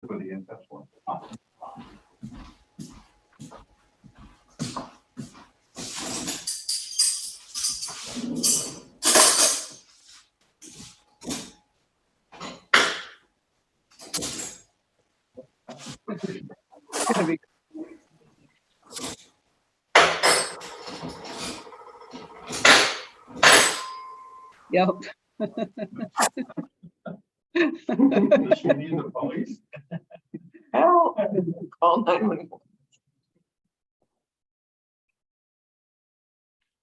for the in-depth one. Gonna be. Yep. Does she need the police? Oh, call 911.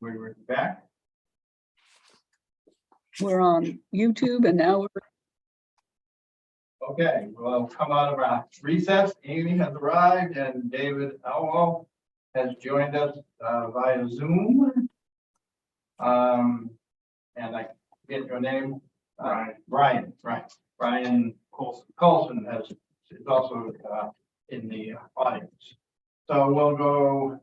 We're back. We're on YouTube and now we're, Okay, we'll come out of our recess. Amy has arrived and David Elwell has joined us via Zoom. And I get your name. Brian Colson is also in the audience. So we'll go.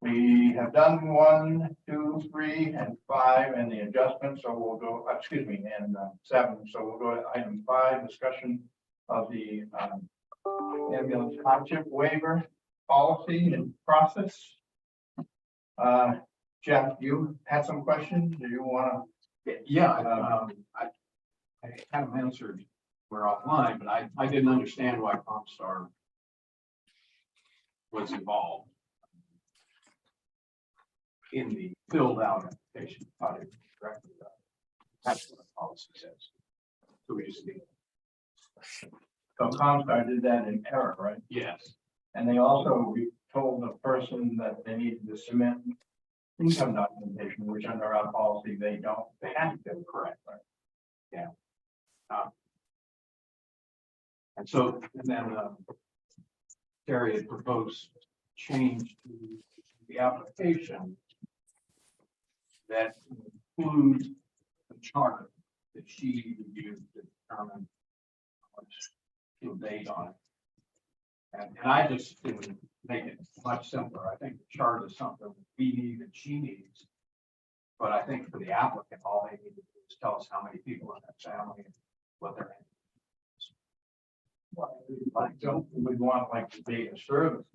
We have done 1, 2, 3, and 5 and the adjustment. So we'll go, excuse me, and 7. So we'll go to item 5, discussion of the ambulance hardship waiver policy and process. Jeff, you had some questions? Do you want to? Yeah, I kind of answered, we're offline, but I didn't understand why Comstar was involved in the filled out application. Thought it was directly done. That's what the policy says. So we just need. So Comstar did that in error, right? Yes. And they also told the person that they needed to submit income documentation, which under our policy, they don't, they have to, correct, right? Yeah. And so, and then Terry had proposed change to the application that includes the chart that she reviewed to determine how much to date on it. And I just didn't make it much simpler. I think the chart is something we need and she needs. But I think for the applicant, all they need to do is tell us how many people in that family and what they're in. Like, don't we want like the data service?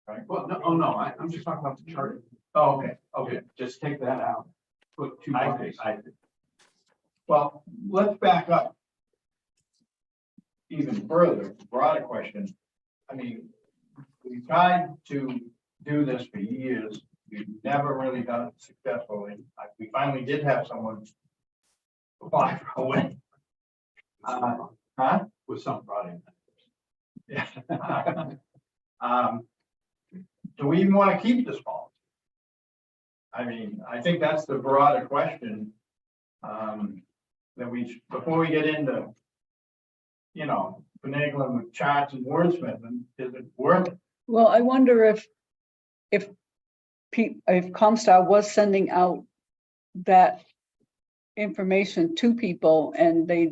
Right? Well, no, oh no, I'm just talking about the chart. Oh, okay. Okay, just take that out. Put 2 I bodies. see. Well, let's back up even further, broader question. I mean, we tried to do this for years. We've never really done it successfully. We finally did have someone apply for a win. With some fraud. Yeah. Do we even want to keep this policy? I mean, I think that's the broader question. That we, before we get into, you know, finagling with charts and wordsmithing, is it worth it? well, I wonder if Comstar was sending out that information to people and they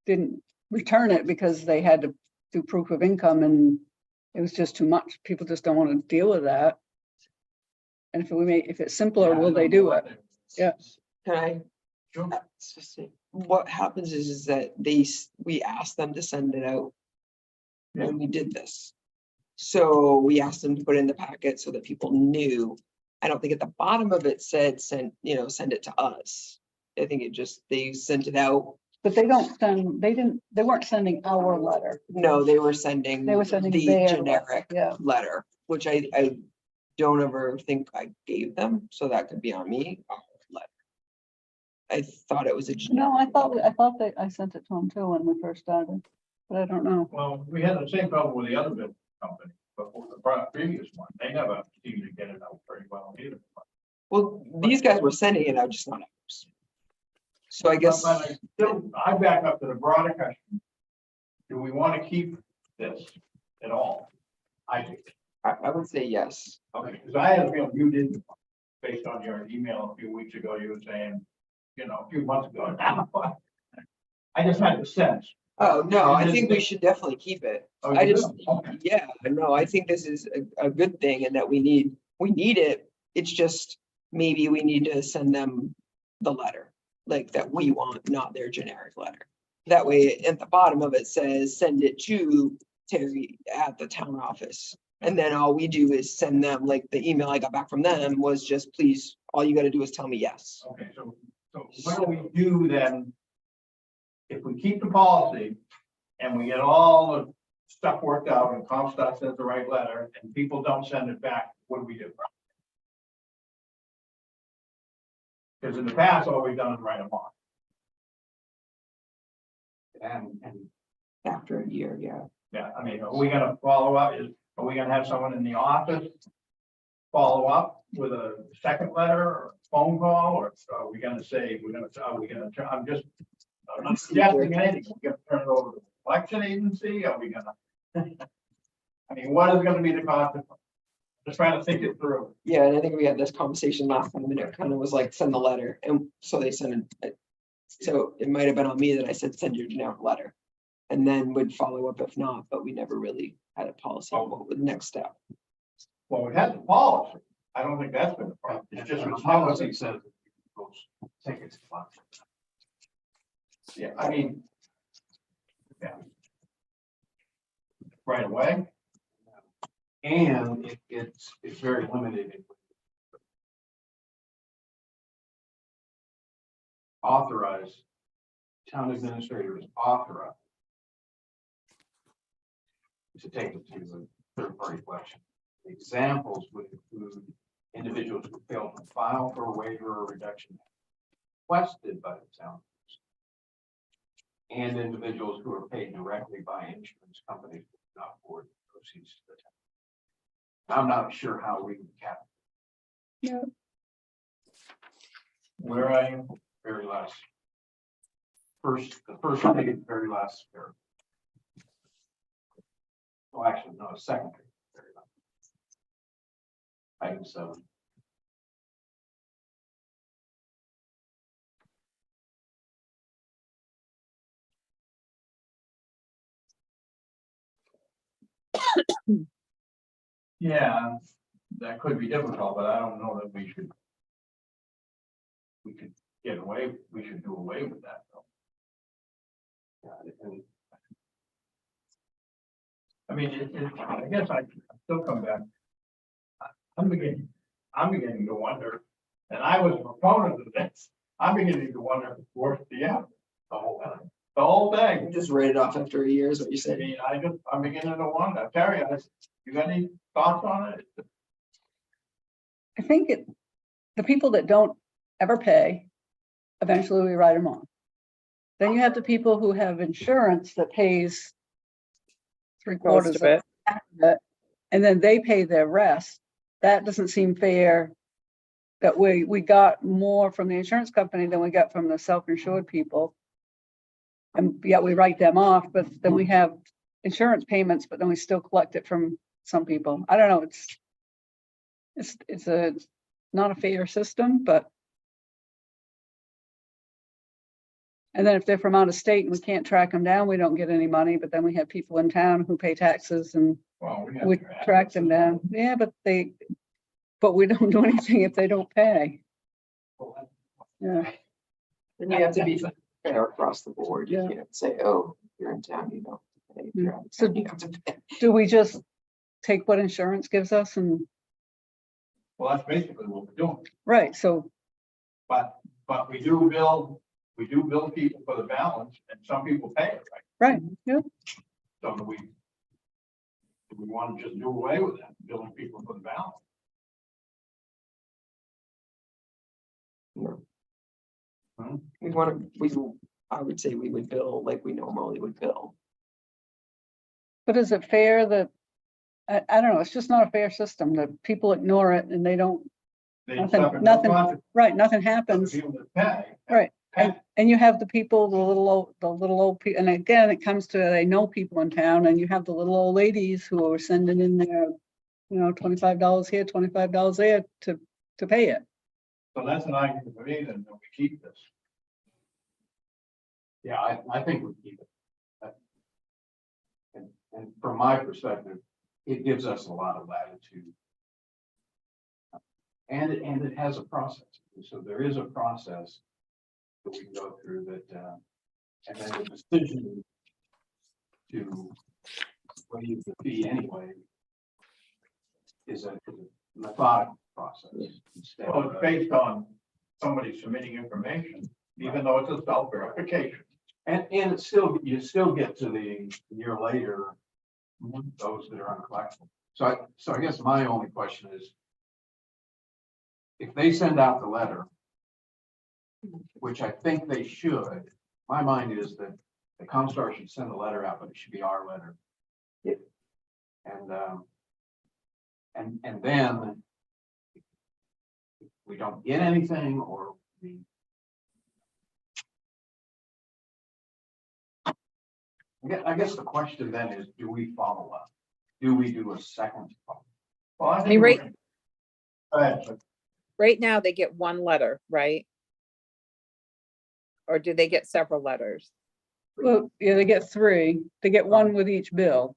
didn't return it because they had to do proof of income and it was just too much. People just don't want to deal with that. And if it's simpler, will they do it? Yeah. Can I? Sure. It's just what happens is that we asked them to send it out when we did this. So we asked them to put it in the packet so that people knew. I don't think at the bottom of it said send it to us. I think they sent it out. But they weren't sending our letter. No, they were sending They were sending their generic letter, yeah. letter, which I don't ever think I gave them. So that could be on me. Letter. I thought it was a generic. No, I thought that I sent it to them too when we first started, but I don't know. Well, we had the same problem with the other bid company, but the previous one, they never seemed to get it out very well either. Well, these guys were sending it out, just not ours. So I guess. But I back up to the broader question. Do we want to keep this at all? I do. I would say yes. Okay, because I had a feeling you didn't, based on your email a few weeks ago, you were saying, you know, a few months ago. I just had the sense. Oh, no, I think we should definitely keep it. Oh, I you just, do? Okay. yeah, no, I think this is a good thing and that we need it. It's just, maybe we need to send them the letter, like that we want, not their generic letter. That way, at the bottom of it says, send it to Terry at the town office. And then all we do is send them, like, the email I got back from them was just, please, all you gotta do is tell me yes. Okay, so what do we do then? If we keep the policy and we get all the stuff worked out and Comstock sends the right letter and people don't send it back, what do we do? Because in the past, all we've done is write them off. And After a year, yeah. Yeah, I mean, are we gonna follow up? Are we gonna have someone in the office follow up with a second letter or phone call, or are we gonna say, I'm not suggesting anything. We're gonna turn it over to the election agency? Are we gonna? I mean, what is gonna be the consequence? Just trying to think it through. Yeah, and I think we had this conversation last time and it kind of was like, send the letter. And so they sent it. So it might have been on me that I said, send your generic letter. And then would follow up if not, but we never really had a policy on what was the next step. Well, we had the policy. I don't think that's been the problem. It's just the the policy policy. says those tickets. Yeah, I mean. Yeah. Right away. And it's very limited. Authorized, town administrator is authorized to take it to the third-party collection. Examples would include individuals who fail to file for a waiver or reduction requested by the town, and individuals who are paid directly by insurance companies who do not forward the proceeds to the town. I'm not sure how we would cap it. Yeah. Where are you? Very last. The first page, very last paragraph. Well, actually, no, second page, very last. Item 7. Yeah, that could be difficult, but I don't know that we should. We could get away, we should do away with that though. And I mean, I guess I still come back. I'm beginning to wonder, and I was a proponent of this, I'm beginning to wonder if it's worth the effort, the whole thing. Just write it off after a year is what you I said. mean, I'm beginning to wonder. Terry, you got any thoughts on it? I think the people that don't ever pay, eventually we write them off. Then you have the people who have insurance that pays 3/4 of it, and then they pay their rest. That doesn't seem fair. That we got more from the insurance company than we got from the self-insured people. And yet we write them off, but then we have insurance payments, but then we still collect it from some people. I don't know, it's not a fair system, but. And then if they're from out of state and we can't track them down, we don't get any money, but then we have people in town who pay taxes and Well, we track them down. Yeah, but we don't do anything if they don't pay. Yeah, And you have to be fair across the board. You Yeah. can't say, oh, you're in town, you don't pay. If you're out of So- town, you have to pay. do we just take what insurance gives us and, Well, that's basically what we're doing, right, so, but we do bill people for the balance and some people pay it, right? right, yeah, So do we want to just do away with that, billing people for the balance? No. Hmm? I would say we would bill like we normally would bill. but is it fair that, I don't know, it's just not a fair system that people ignore it and they don't, They Nothing- suffer no nothing consequence right, nothing for the happens. people that pay. Right. Pay. And you have the people, the little old people, and again, it comes to, they know people in town, and you have the little old ladies who are sending in their, $25 here, $25 there to pay it. So that's an argument for me then, that we keep this. yeah, I think we keep it. And from my perspective, it gives us a lot of latitude. And it has a process. So there is a process that we can go through that And then the decision to waive the fee anyway is a methodical process. Instead Well, of it's a- based on somebody submitting information, even though it's a self-verification. And it's still, you still get to the year later, those that are uncollectible. So I guess my only question is, if they send out the letter, which I think they should, my mind is that the Comstar should send the letter out, but it should be our letter. Yep. And then if we don't get anything, or we I guess the question then is, do we follow up? Do we do a second follow-up? Well, I mean, think. right- Go ahead, sir. Right now, they get one letter, right? Or do they get several letters? Well, yeah, they get 3. They get 1 with each bill.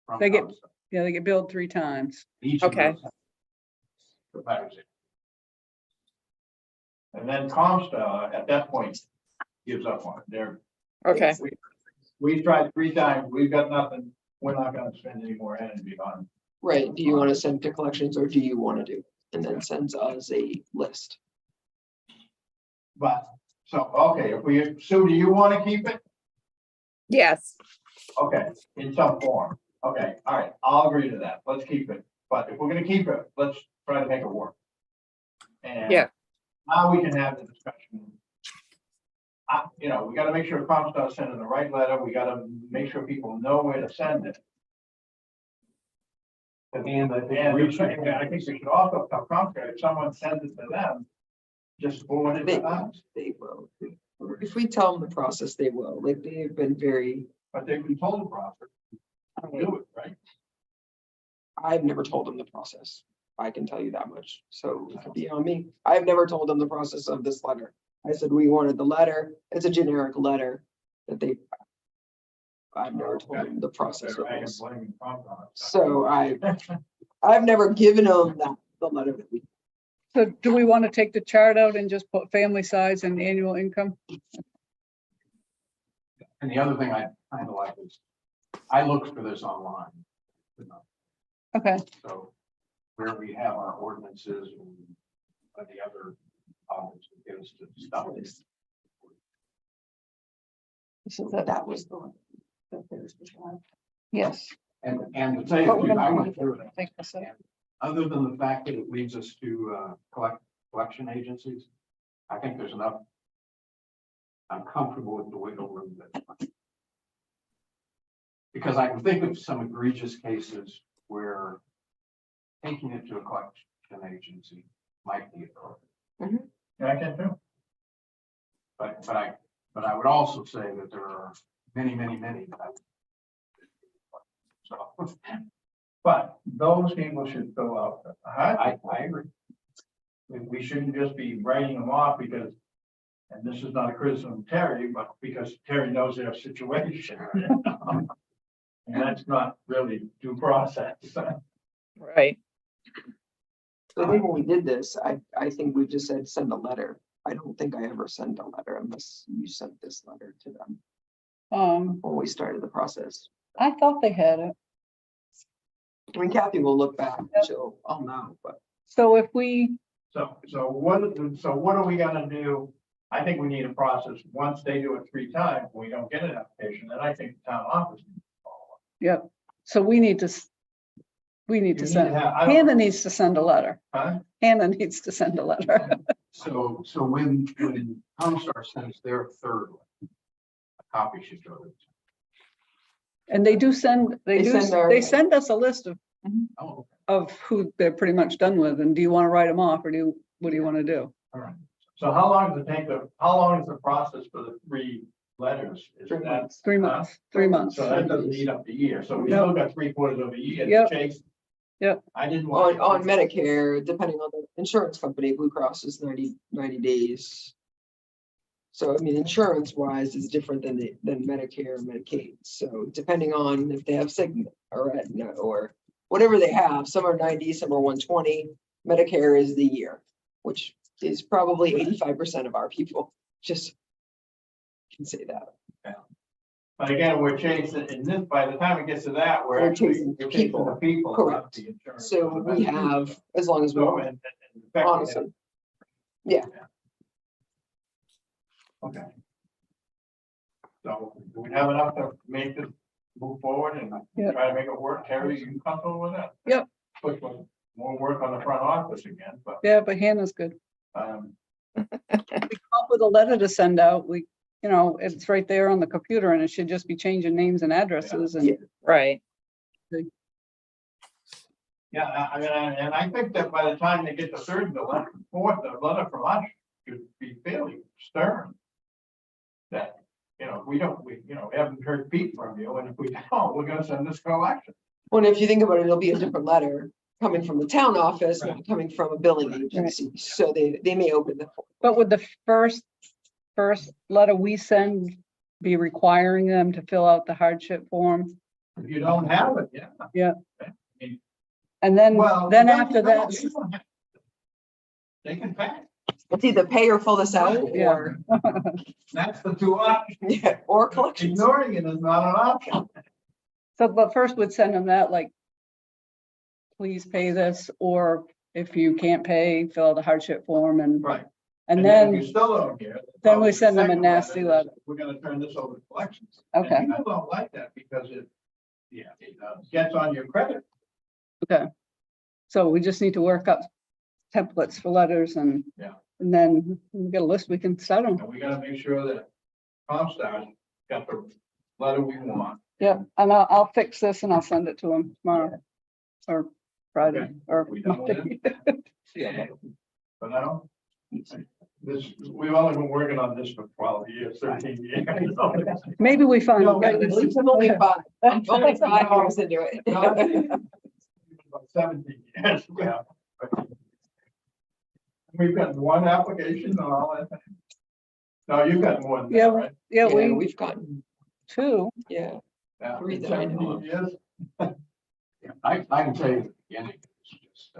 from They get- Comstar? Yeah, they get billed 3 times. Each of Okay. those letters. And then Comstar at that point gives up on it. Okay, We tried 3 times. We've got nothing. We're not gonna spend any more energy on. Right, do you want to send to collections or do you want to do? And then sends us a list. But, so, okay, Sue, do you want to keep it? yes, Okay, in some form. Okay, all right, I'll agree to that. Let's keep it. But if we're gonna keep it, let's try to make it work. And Yeah. now we can have the discussion. We gotta make sure Comstar's sending the right letter. We gotta make sure people know where to send it. And I think And we should. I think we should also tell Comstar, if someone sends it to them, just forward it to us. They will. If we tell them the process, they will. Like, they've been very, But they've been told the process. Do it, right? I've never told them the process. I can tell you that much. So it could be on me. I've never told them the process of this letter. I said, we wanted the letter. It's a generic letter that they. I've never told them the process of I can this. blame Comstar. So I've never given them the letter that we. So do we want to take the chart out and just put family size and annual income? And the other thing I kind of like is, I looked for this online. Okay, So where we have our ordinances and the other comments that get us to stop this. so That was the one. yes. And to tell you, But we're the truth, I gonna went through it. take this out. and Other than the fact that it leads us to collection agencies, I think there's enough. I'm comfortable with the wiggle room that. Because I can think of some egregious cases where taking it to a collection agency might be appropriate. Yeah, I can too. But I would also say that there are many that I. So But those people should fill out. I agree. We shouldn't just be writing them off because, and this is not a criticism of Terry, but because Terry knows their situation. And that's not really due process. right. I think when we did this, I think we just said, send a letter. I don't think I ever sent a letter unless you sent this letter to them when we started the process. I thought they had it. I mean, Kathy will look back, I'll know, but So if we, So what are we gonna do? I think we need a process. Once they do it 3 times, we don't get an application, then I think the town office. needs to follow up. yep, so we need to You need to send, have- I don't- Hannah needs to send a letter. Huh? Hannah needs to send a letter. So when Comstar sends their third one, a copy should go to. And they do send, They send they send us a list Oh, of who they're pretty much done with, and do you want to write them off, or what do you want to do? All right. So how long does it take how long is the process for the 3 letters? Is 3 that- months. 3 months, 3 months. So that doesn't eat up the year. So we Yep. still got 3/4 of a year to Yep. chase. Yep. I didn't want. on Medicare, depending on the insurance company, Blue Cross is 90 days. So I mean, insurance wise is different than Medicare and Medicaid. So depending on if they have Cigna or Aetna or whatever they have, some are 90, some are 120. Medicare is the year, which is probably 85% of our people. Just can say that. But again, we're chasing, in this, by the time it gets to that, We're chasing the people. people, not Correct. the insurance. So we have, as long as we So, want, in fact, we have- honestly. Yeah, Okay. So do we have enough to make this move forward and Yep. try to make it work? Terry, you comfortable with that? Yep. Push with more work on the front office again, but, Yeah, but Hannah's good. We um, come up with a letter to send out. It's right there on the computer and it should just be changing names and addresses and. Yeah. Right. yeah, I mean, and I think that by the time they get the third, the letter, fourth, the letter from us should be fairly stern. That, we haven't heard Pete from you, and if we don't, we're gonna send this collection. well, if you think about it, it'll be a different letter coming from the town office, not coming from a billing agency, so they may open the. But would the first letter we send be requiring them to fill out the hardship form? If you don't have it, yeah. And then, Well, then no, after no, that, they don't have to. They can pay. It's either pay or fill this out, Yeah. or, That's the two options. yeah, or collections. Ignoring it is not an option. so, but first we'd send them that, like, please pay this, or if you can't pay, fill out the hardship form Right. and If then, you still don't care. then we the send them a second nasty is, letter. We're gonna turn this over to collections. And Okay, people don't like that because it gets on your credit. so we just need to work up templates for letters and. Yeah. And then we get a list, we can start them. And we gotta make sure that Comstar got the letter we want. Yeah, and I'll fix this and I'll send it to them tomorrow. Or Friday, Okay. or We done with Monday. But now, we've only been working on this for 12 years, 13 years. Maybe we find. No, At least I'm only 5. I'm only 5 years into it. About 17 years, yeah. We've got one application and all that. No, you've got more than Yeah, that, right? Yeah, Yeah, we, we've gotten, two, yeah, Yeah, 3 that I know of. 17 years. I can tell you at the beginning, it's just,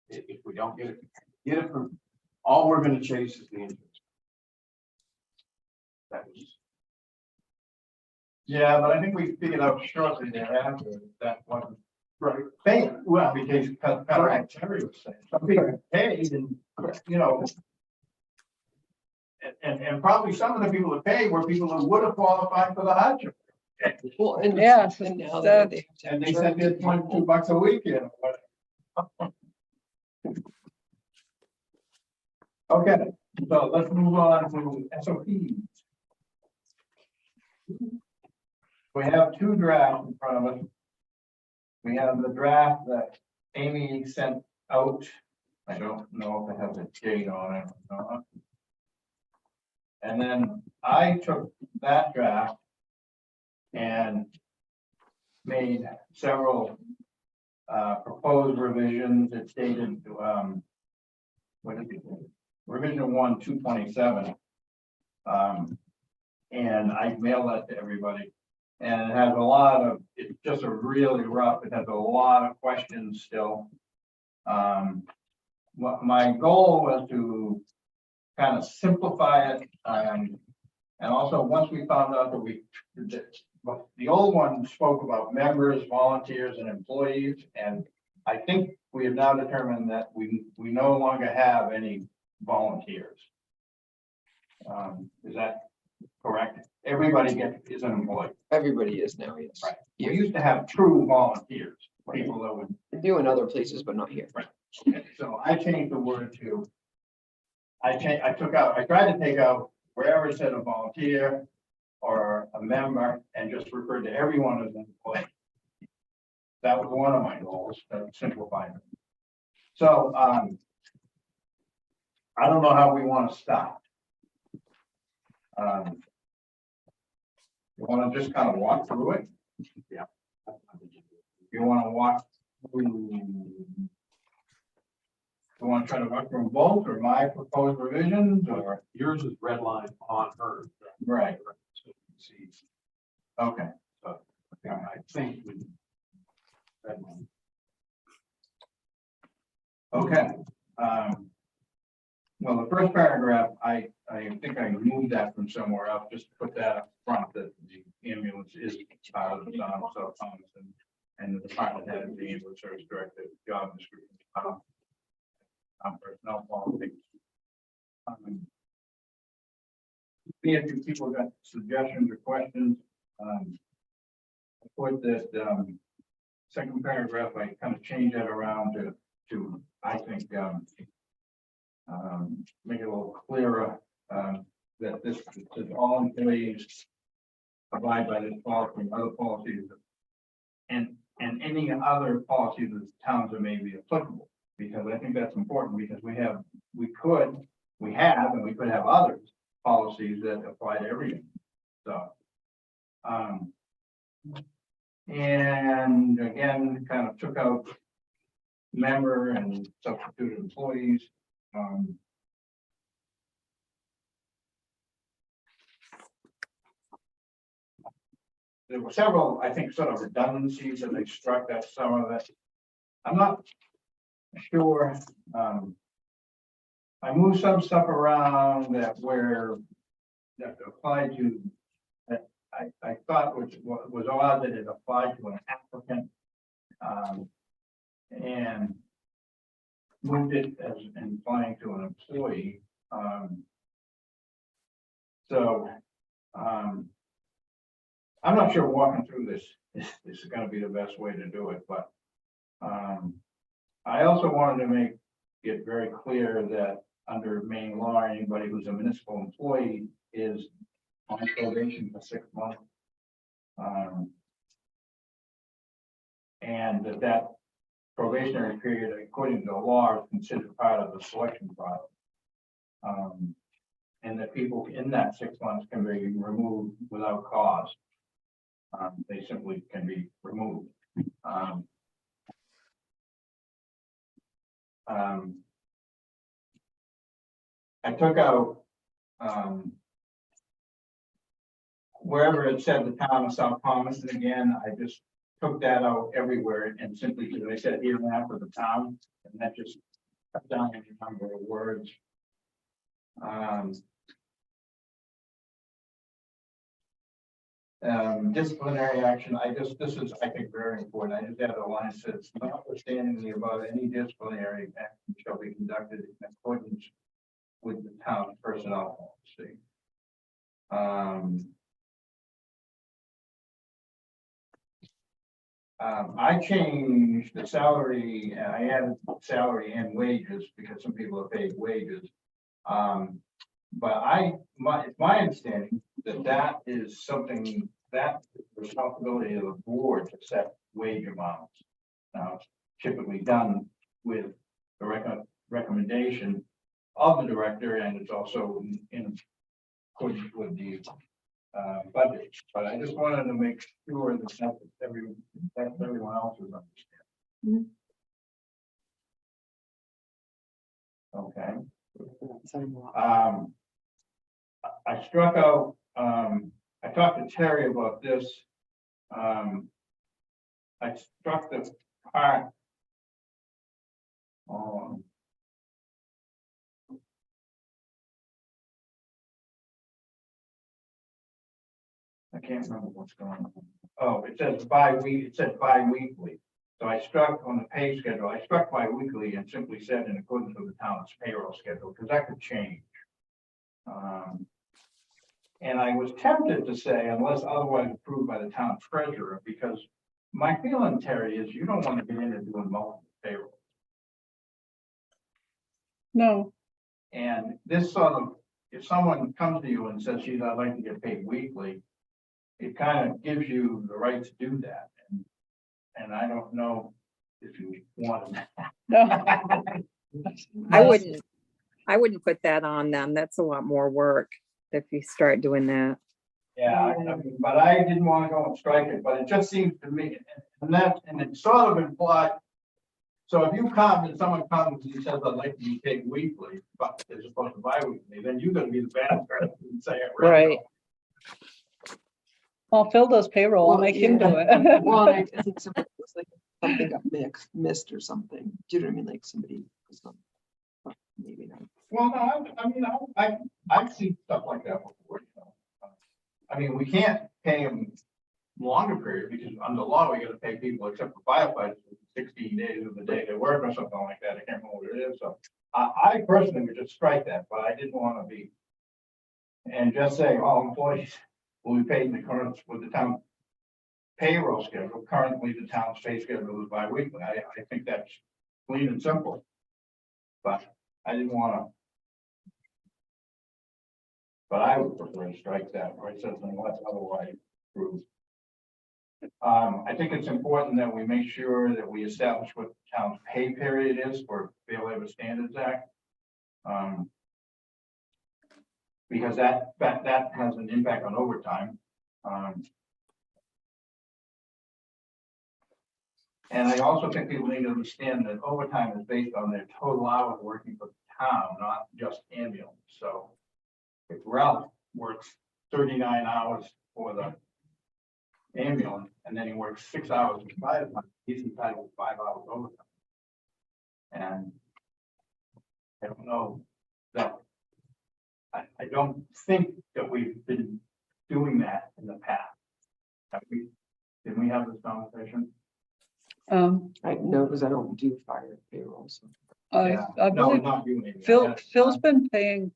if we don't get it from, all we're gonna chase is the interest. That was, Yeah, but I think we figured out shortly thereafter that wasn't right. Paying, well, because kind of like Terry was saying, some people paid and, and probably some of the people that paid were people who would have qualified for the hardship. Well, and, Yeah, and now that- they have to. And they said they're $22 a week, Okay, so let's move on to SOPs. We have two drafts in front of us. We have the draft that Amy sent out. I don't know if it has a date on it or not. And then I took that draft and made several proposed revisions. It's dated what is it? Revision 1, 227. And I mailed that to everybody. And it has a lot of, it's just a really rough, it has a lot of questions still. What my goal was to kind of simplify it. And also, once we found out that the old one spoke about members, volunteers, and employees. And I think we have now determined that we no longer have any volunteers. Is that correct? Everybody is an employee. Everybody is now, yes. Right. We used to have true volunteers, people that would. They do in other places, but not here. So I changed the word to. I tried to take out wherever it said a volunteer or a member and just referred to everyone as an employee. That was one of my goals, to simplify it. So, I don't know how we want to start. You want to just kind of walk through it? yeah. You want to walk through? You want to try to walk through both or my proposed revisions or? Yours is red line on hers. Right. So you can see, Okay. I think we. Red line. Okay. Well, the first paragraph, I I think I moved that from somewhere else, just to put that up front, that the ambulance is part of the town of South Thomas, and the department head of the ambulance service director, job description. Personnel policy. See if you people got suggestions or questions. I put that, second paragraph, I kind of change that around to, I think, make it a little clearer, that this, that all employees abide by this policy and other policies and any other policies that towns that may be applicable, because I think that's important, because we have, and we could have others policies that apply to everything. So, and again, kind of took out member and substituted employees. There were several, I think, sort of redundancies that they struck. That some of it. I'm not sure. I moved some stuff around that applied to that I thought was odd that it applied to an applicant, and moved it as applying to an employee. I'm not sure walking through this is going to be the best way to do it, but I also wanted to make it very clear that under Maine law, anybody who's a municipal employee is on probation for 6 months. And that probationary period, according to the law, is considered part of the selection process. And that people in that 6 months can be removed without cause. They simply can be removed. I took out wherever it said the town of South Thomas, and again, I just took that out everywhere and simply, because I said here and after the town, and that just cut down any number of words. Disciplinary action, this is, I think, very important. I just have the line that says, notwithstanding the above, any disciplinary action shall be conducted in accordance with the town personnel policy. I changed the salary, I added salary and wages because some people are paid wages. But it's my understanding that is something that is the responsibility of the board to set wage amounts. Now, it's typically done with the recommendation of the director, and it's also in accordance with the budget. But I just wanted to make sure that everyone else is understanding. Okay. I struck out, I talked to Terry about this. I struck the part. I can't remember what's going on. Oh, it says bi-week, it said bi-weekly. So I struck on the pay schedule, I struck bi-weekly and simply said in accordance with the town's payroll schedule, because that could change. And I was tempted to say, unless otherwise approved by the town treasurer, because my feeling, Terry, is you don't want to get into doing multiple payroll. No, And this sort of, if someone comes to you and says, geez, I'd like to get paid weekly, it kind of gives you the right to do that. And I don't know if you want that. no. I wouldn't put that on them. That's a lot more work if you start doing that. Yeah, I mean, but I didn't want to go and strike it, but it just seems to me, and it sort of implied. So if you come and someone comes and says, I'd like to be paid weekly, but as opposed to bi-weekly, then you're gonna be the bad person and say it. Right. Well, Phil does payroll, I'll Well, make him do yeah. it. Well, I think somebody was like, something got missed or something. Do you know what I mean? Like somebody was on, maybe not. Well, no, I mean, I've seen stuff like that before, you know. I mean, we can't pay them longer period because under law, we gotta pay people except for firefighters 16 days of the day they work or something like that. I can't remember what it is, so. I personally would just strike that, but I didn't wanna be. And just say all employees will be paid in accordance with the town payroll schedule. Currently, the town's pay schedule is bi-weekly. I think that's clean and simple. But I didn't wanna. But I would prefer to strike that, where it says unless otherwise approved. I think it's important that we make sure that we establish what the town's pay period is for Fair Labor Standards Act. Because that has an impact on overtime. And I also think people need to understand that overtime is based on their total hours working for the town, not just ambulance. So if Ralph works 39 hours for the ambulance, and then he works 6 hours in fire department, he's entitled to 5 hours overtime. And I don't know that, I don't think that we've been doing that in the past. Did we have this conversation? I know, because I don't do fire payroll, so. Yeah. I No, believe not you. Amy. Phil's been paying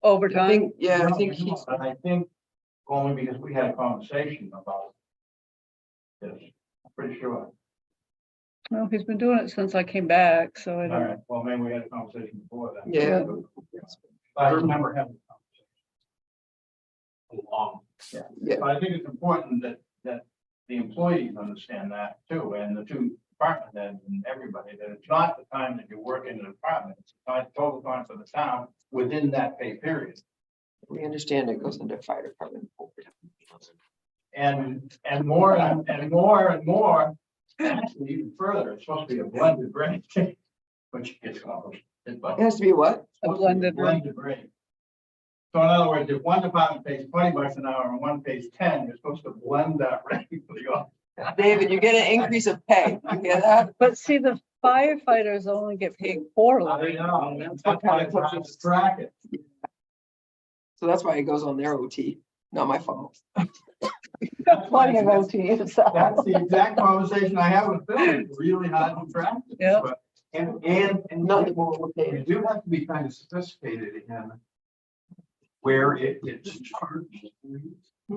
I overtime. think, yeah, I No, think no, he's, but I think only because we had a conversation about this, I'm pretty sure. Well, he's been doing it since I came back, so I All don't. right, well, maybe we had a conversation before that. Yeah. I remember having a conversation. Long. yeah, But I think it's important that the employees understand that too, and the two department heads and everybody, that it's not the time that you work in the department, it's not total time for the town within that pay period. we understand it goes into fire department overtime. And more and more, actually even further, it's supposed to be a blended rate, which gets complicated. But It has to be what? A blended rate. blended rate. So in other words, if one department pays $20 an hour and one pays 10, you're supposed to blend that rate for the other. David, you get an increase of pay. You hear that? But see, the firefighters only get paid quarterly. I know, that's why it's hard to track it. So that's why it goes on their OT, not my fault. Plenty of OT, so. That's the exact conversation I have with Phil. It's really hard to track. It, Yeah. but And Not anymore, we're you paying. do have to be kind of sophisticated in where it's charged.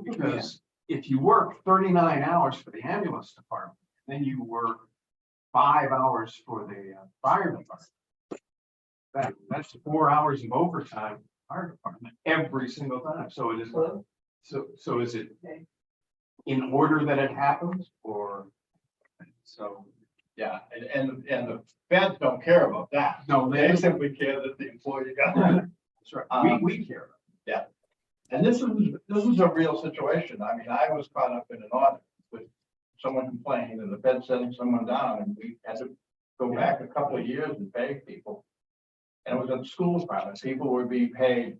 Because if you work 39 hours for the ambulance department, then you work 5 hours for the fire department. That's 4 hours of overtime for the fire department every single time. So it is, so is it in order that it happens or so? yeah, and the feds don't care about that. No, They simply care that the employee got it. That's right. We care. And this is a real situation. I mean, I was caught up in an audit with someone complaining and the Fed setting someone down, and we had to go back a couple of years and pay people. And it was at the school department. People were being paid.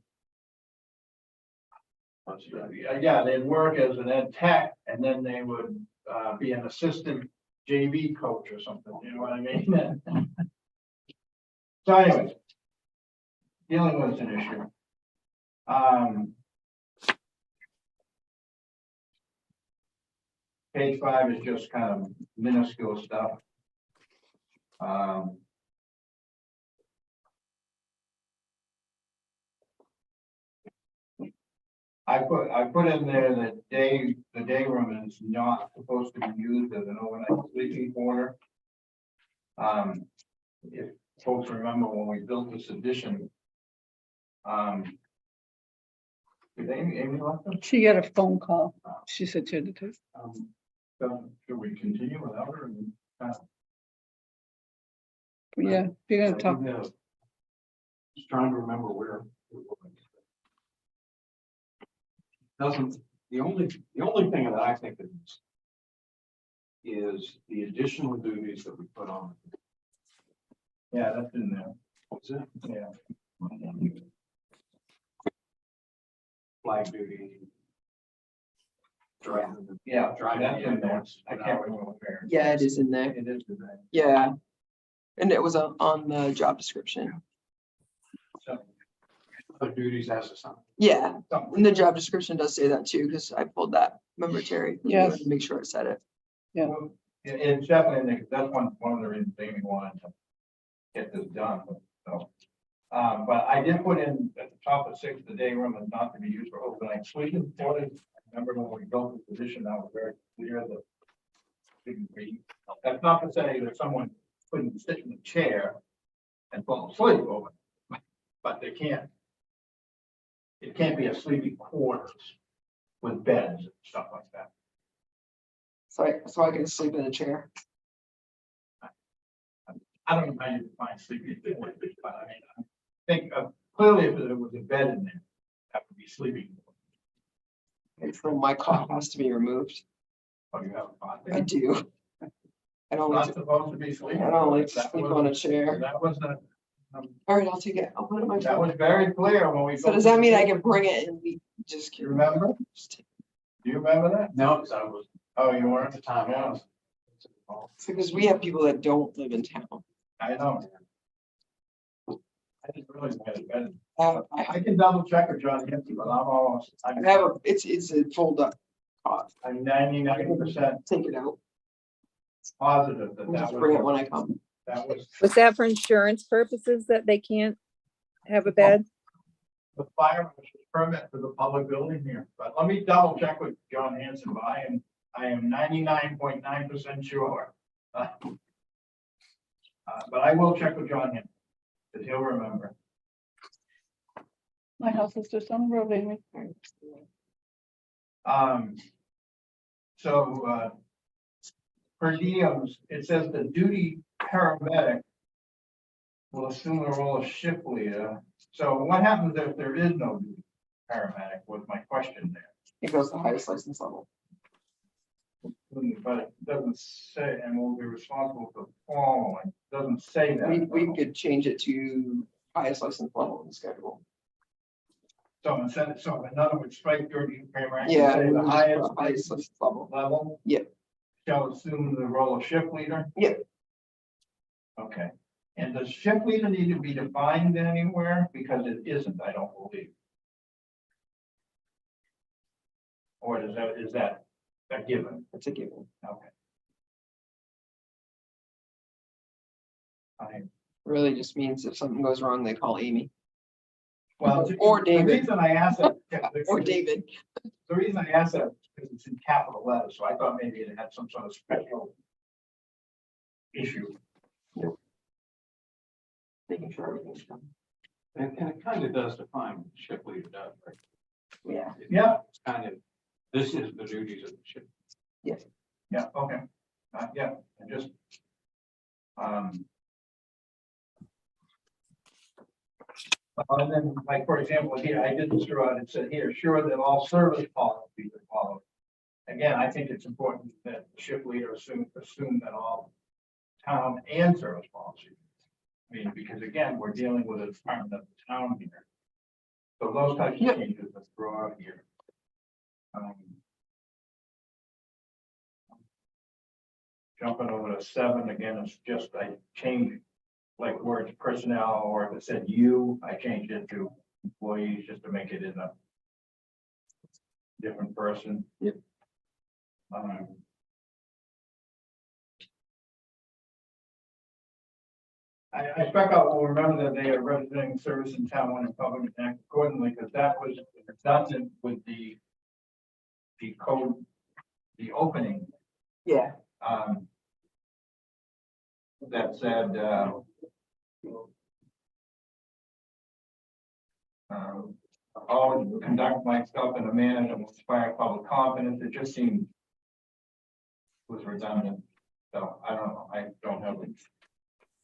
Yeah, they'd work as an ed tech, and then they would be an assistant JV coach or something. You know what I mean? So anyways, dealing with an issue. Page 5 is just kind of minuscule stuff. I put in there that the day room is not supposed to be used as an overnight sleeping quarter. If folks remember when we built this addition. Did Amy left them? She got a phone call. She said she had to take. So should we continue without her? And, Yeah, if you're gonna talk. Just trying to remember where. Doesn't, the only thing that I think is the additional duties that we put on. Yeah, that's in there. What's it? Yeah. Flag duty. Driving. Yeah, Driving that's in there. ambulance. I can't remember where. Yeah, it is in there. It is in there. Yeah. And it was on the job description. Other duties as assigned. Yeah, something. and the job description does say that too, because I pulled that, remember Terry? Yes. Make sure it said it. Yeah. Well, it's definitely, that's one of the reasons Amy wanted to get this done, so. But I did put in at the top of 6, the day room is not to be used for overnight sleeping. Remember when we built the position, that was very clear that. That's not to say that someone couldn't sit in a chair and fall asleep over, but they can't. It can't be a sleeping quarters with beds and stuff like that. So I can sleep in a chair. I don't know how you define sleeping, but I mean, I think clearly if there was a bed in there, that would be sleeping. So my cot has to be removed. Oh, you have a cot I there? do. I don't like Not to, supposed to be sleeping. I don't like to That sleep was- on a chair. That was All right, I'll take it. I'll put it in my. that was very clear when we. So does that mean I can bring it and we just? You remember? Do you remember that? No, because I was Oh, you at weren't? the time. I was- Because we have people that don't live in town. I know. I didn't realize I had a bed. I I can double check with John Henson, but I'm have a, it's a fold up cot. I'm 99% Take it out. positive that I'll that just bring it was, when I come. that was Was that for insurance purposes that they can't have a bed? the fire permit for the public building here. But let me double check with John Hanson, but I am 99.9% sure. But I will check with John Hanson, because he'll remember. My house is just on the road, Amy. So, per diems, it says the duty paramedic will assume the role of shift leader. So what happens if there is no duty paramedic was my question there. It goes to the highest license level. But it doesn't say, and will be responsible for the following. It doesn't say that. We could change it to highest license level in the schedule. So instead, so in other words, strike your duty paramedic. and Yeah. Say we the just highest put highest license level. level. Yeah. Shall assume the role of shift leader. Yeah. Okay, and does shift leader need to be defined anywhere? Because it isn't, I don't believe. Or is that a given? That's a given. Okay. I, Really just means if something goes wrong, they call Amy well, Or David. The reason I asked that. or David. The reason I asked that is because it's in capital letters, so I thought maybe it had some sort of special issue. Making sure everything's done. And it kind of does define what shift leader does, right? Yeah. Yeah. It's kind of, this is the duties of the shift. Yes. Yeah, okay, yeah, and just. And then, like, for example, here, I did this throughout, it said here, sure that all service policies are followed. Again, I think it's important that the shift leader assume that all town and service policies. I mean, because again, we're dealing with a department of the town here. So those types of changes are thrown out here. Jumping over to 7, again, it's just, I changed like words personnel, or if it said you, I changed it to employees just to make it in a different person. Yep. I struck out, well, remember that they are representing service in town when in public and act accordingly, because that was redundant with the code, the opening, Yeah. that said, always conduct myself in a manner that will inspire public confidence. It just seemed was redundant. So I don't know. I don't have a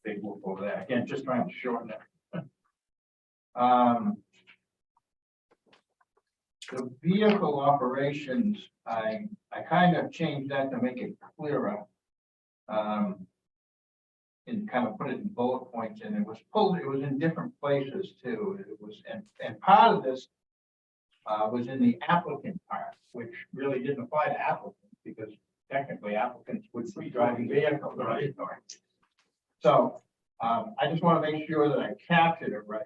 big whoop over that. Again, just trying to shorten it. The vehicle operations, I kind of changed that to make it clearer. And kind of put it in bullet points, and it was pulled, it was in different places too. It was, and part of this was in the applicant part, which really didn't apply to applicants because technically applicants would be driving vehicles, right? So I just want to make sure that I captured it right.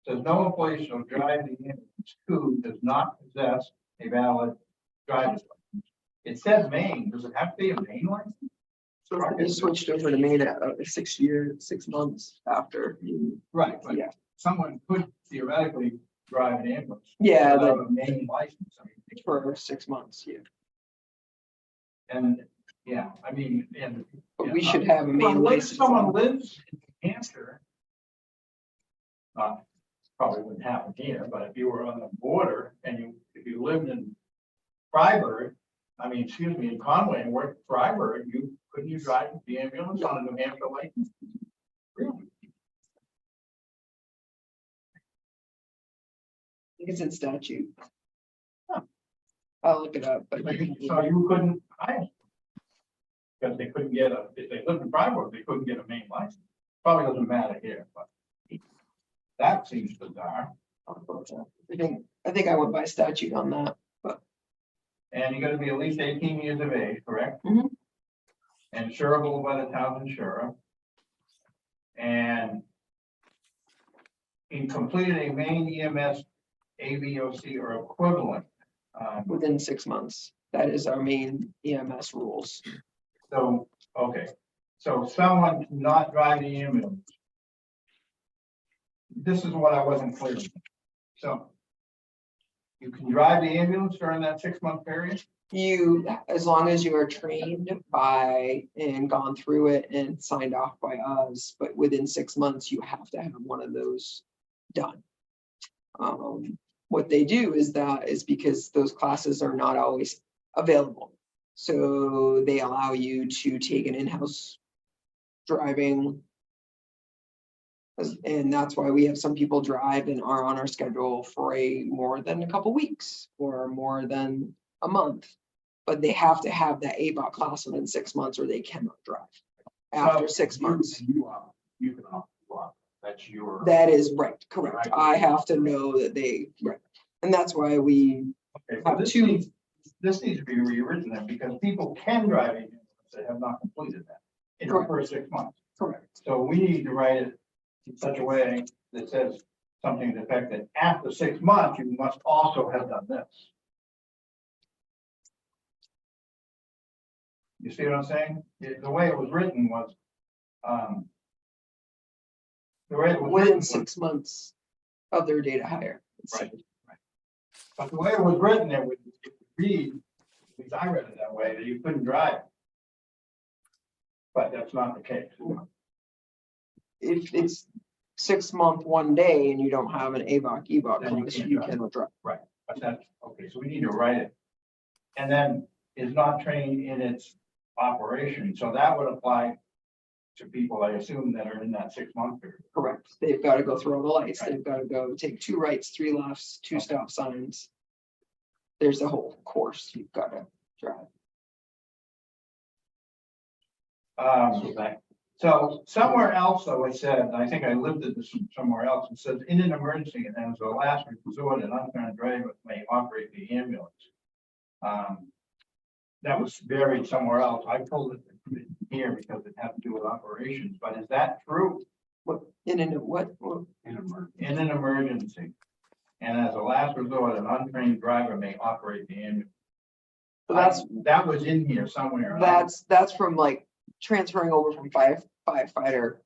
Says no employee shall drive the ambulance who does not possess a valid driver's license. It says Maine, does it have to be a Maine license? So you switched over to Maine at 6 months after you, Right, but yeah. someone could theoretically drive an ambulance. Yeah, Without a Maine license, I mean, for 6 months, yeah. and, yeah, I mean, and. But we should have a Well, Maine what if license. someone lives in New Hampshire? Probably wouldn't happen here, but if you were on the border and if you lived in Freiburg, in Conway and worked in Freiburg, couldn't you drive the ambulance on a New Hampshire license? Really? It's in statute. Huh. I'll look it up, but So you couldn't, because they couldn't get if they lived in Freiburg, they couldn't get a Maine license. Probably doesn't matter here, but that seems bizarre. I think I went by statute on that. And you gotta be at least 18 years of age, correct? Mhm. And insurable by the town's insurer. And he completed a Maine EMS, AVOC or equivalent. Within 6 months. That is our main EMS rules. So, okay, so someone not driving the ambulance. This is what I wasn't clear with. So. You can drive the ambulance during that 6-month period? You, as long as you are trained by and gone through it and signed off by us, but within 6 months, you have to have one of those done. What they do is because those classes are not always available. So they allow you to take an in-house driving. And that's why we have some people drive and are on our schedule for more than a couple weeks or more than a month. But they have to have that ABOC class within 6 months or they cannot drive after 6 months. You can opt. That's your. That is right, correct. I have to know that right. And that's why we Okay, so have this two. needs to be rewritten then, because people can drive ambulance that have not completed that in the Correct. first 6 months. Correct. So we need to write it in such a way that says something to the effect that after 6 months, you must also have done this. You see what I'm saying? The way it was written was, Within 6 months of their data hire. Right. But the way it was written, it would read, at least I read it that way, that you couldn't drive. But that's not the case. If it's 6 month, 1 day and you don't have an ABOC, EBOC, Then you class, can't you drive. cannot drive. But that's, okay, so we need to write it. And then is not trained in its operation, so that would apply to people, I assume, that are in that 6 month period. Correct. They've got to go through all the lights. Right. They've got to go take 2 rights, 3 lefts, 2 Okay. stop signs. There's a whole course you've got to drive. So somewhere else, though, it said, and I think I lived at this somewhere else, it says, in an emergency, and as a last resort, an untrained driver may operate the ambulance. That was buried somewhere else. I pulled it here because it had to do with operations, but is that true? What in an what? In an emergency, and as a last resort, an untrained driver may operate the ambulance. So That was in here somewhere. that's from like transferring over from firefighter,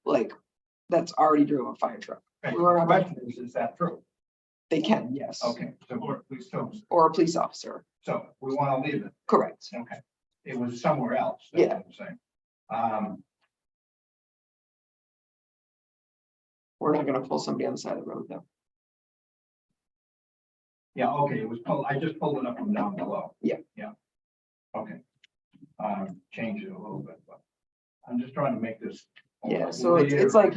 like that's already drove a fire truck. Okay, the question is that true? They can, yes. Okay, Or a police officer. so we want to leave it. Correct. Okay, it was somewhere else. That's Yeah. what I'm saying. We're not going to pull somebody on the side of the road though. Yeah, okay, it was pulled, I just pulled it up from down below. Yeah. Yeah. Okay. Change it a little bit, but I'm just trying to make this. Yeah, so it's like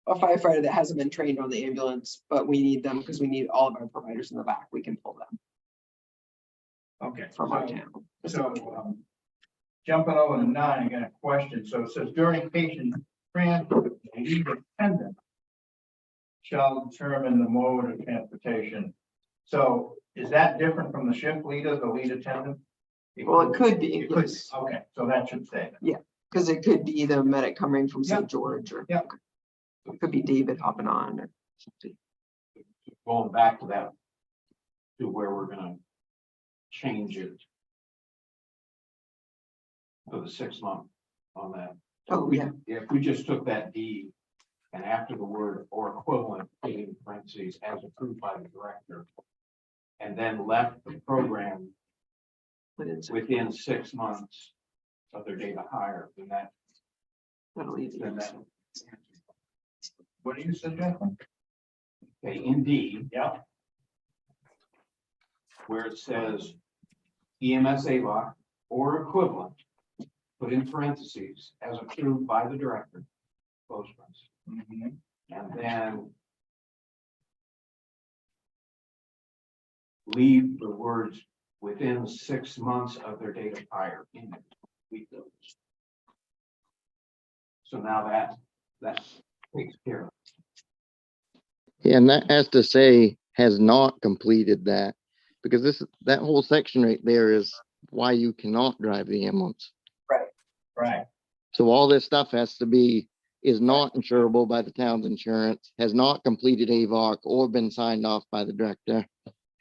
a firefighter that hasn't been trained on the ambulance, but we need them because we need all of our providers in the back. We can pull them Okay. from our so- town. So, jumping over to 9, I got a question. So it says during patient transport, the lead attendant shall determine the mode of transportation. So is that different from the shift leader, the lead attendant? Well, it could be, It could, yes, okay, so that should say that. because it could be the medic coming from Yeah. St. George or Yeah. it could be David hopping on. going back to that, to where we're gonna change it for the 6 month on that. So Oh, we- yeah. If we just took that D and after the word or equivalent, put in parentheses, as approved by the director, and then left the program But it's- within 6 months of their date of hire, then that, that'll easy. then that. What do you suggest? Okay, in D, Yeah, where it says EMS AVOC or equivalent, put in parentheses, as approved by the director, close parentheses, mhm. and then leave the words within 6 months of their date of hire in it. Leave those. So now that takes care of it. Yeah, and that has to say has not completed that, because that whole section right there is why you cannot drive the ambulance. Right, So all this stuff has to be, is not insurable by the town's insurance, has not completed AVOC or been signed off by the director.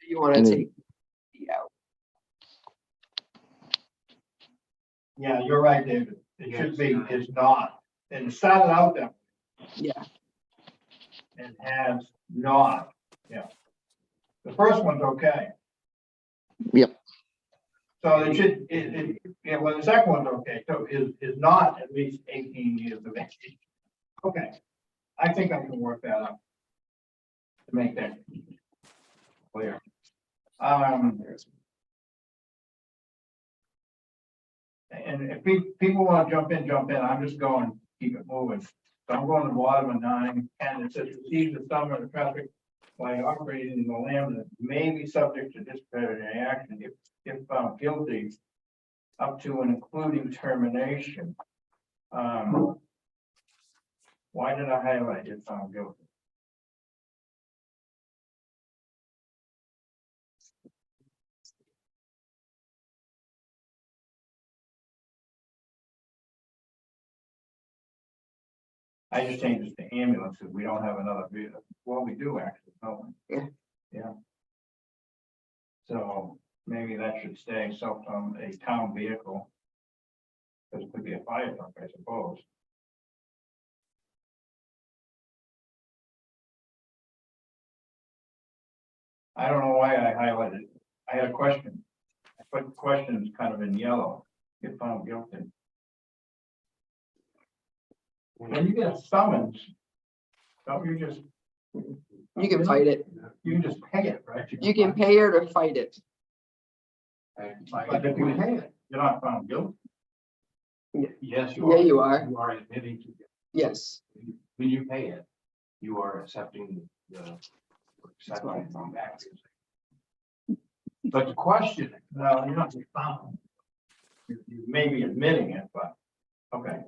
You wanna And then- take D out. yeah, you're right, David. It should be, is not, and it started out that Yeah, and has not, yeah. The first one's okay. Yep. So it should, yeah, well, the second one's okay, so is not at least 18 years of age. Okay, I think I can work that out. To make that clear. And if people want to jump in, I'm just going, keep it moving. So I'm going to the bottom of 9, and it says receive the sum of the traffic by operating in the land that may be subject to disciplinary action if found guilty, up to and including termination. Why did I highlight if found guilty? I just changed it to ambulances. We don't have another vehicle. Well, we do actually, don't we? Yeah. Yeah. So maybe that should stay so from a town vehicle. Because it could be a fire truck, I suppose. I don't know why I highlighted. I had a question. I put questions kind of in yellow, if found guilty. When you get a summons, don't you just, you can fight it. you can just pay it, right? You can pay it or fight it. But if you pay it, you're not found guilty. Yes, Yeah, you are. You are admitting to, Yes. when you pay it, you are accepting the. That's what I accepting thought. the accuracy. But the question, No, you're not found. You may be admitting it, but, okay,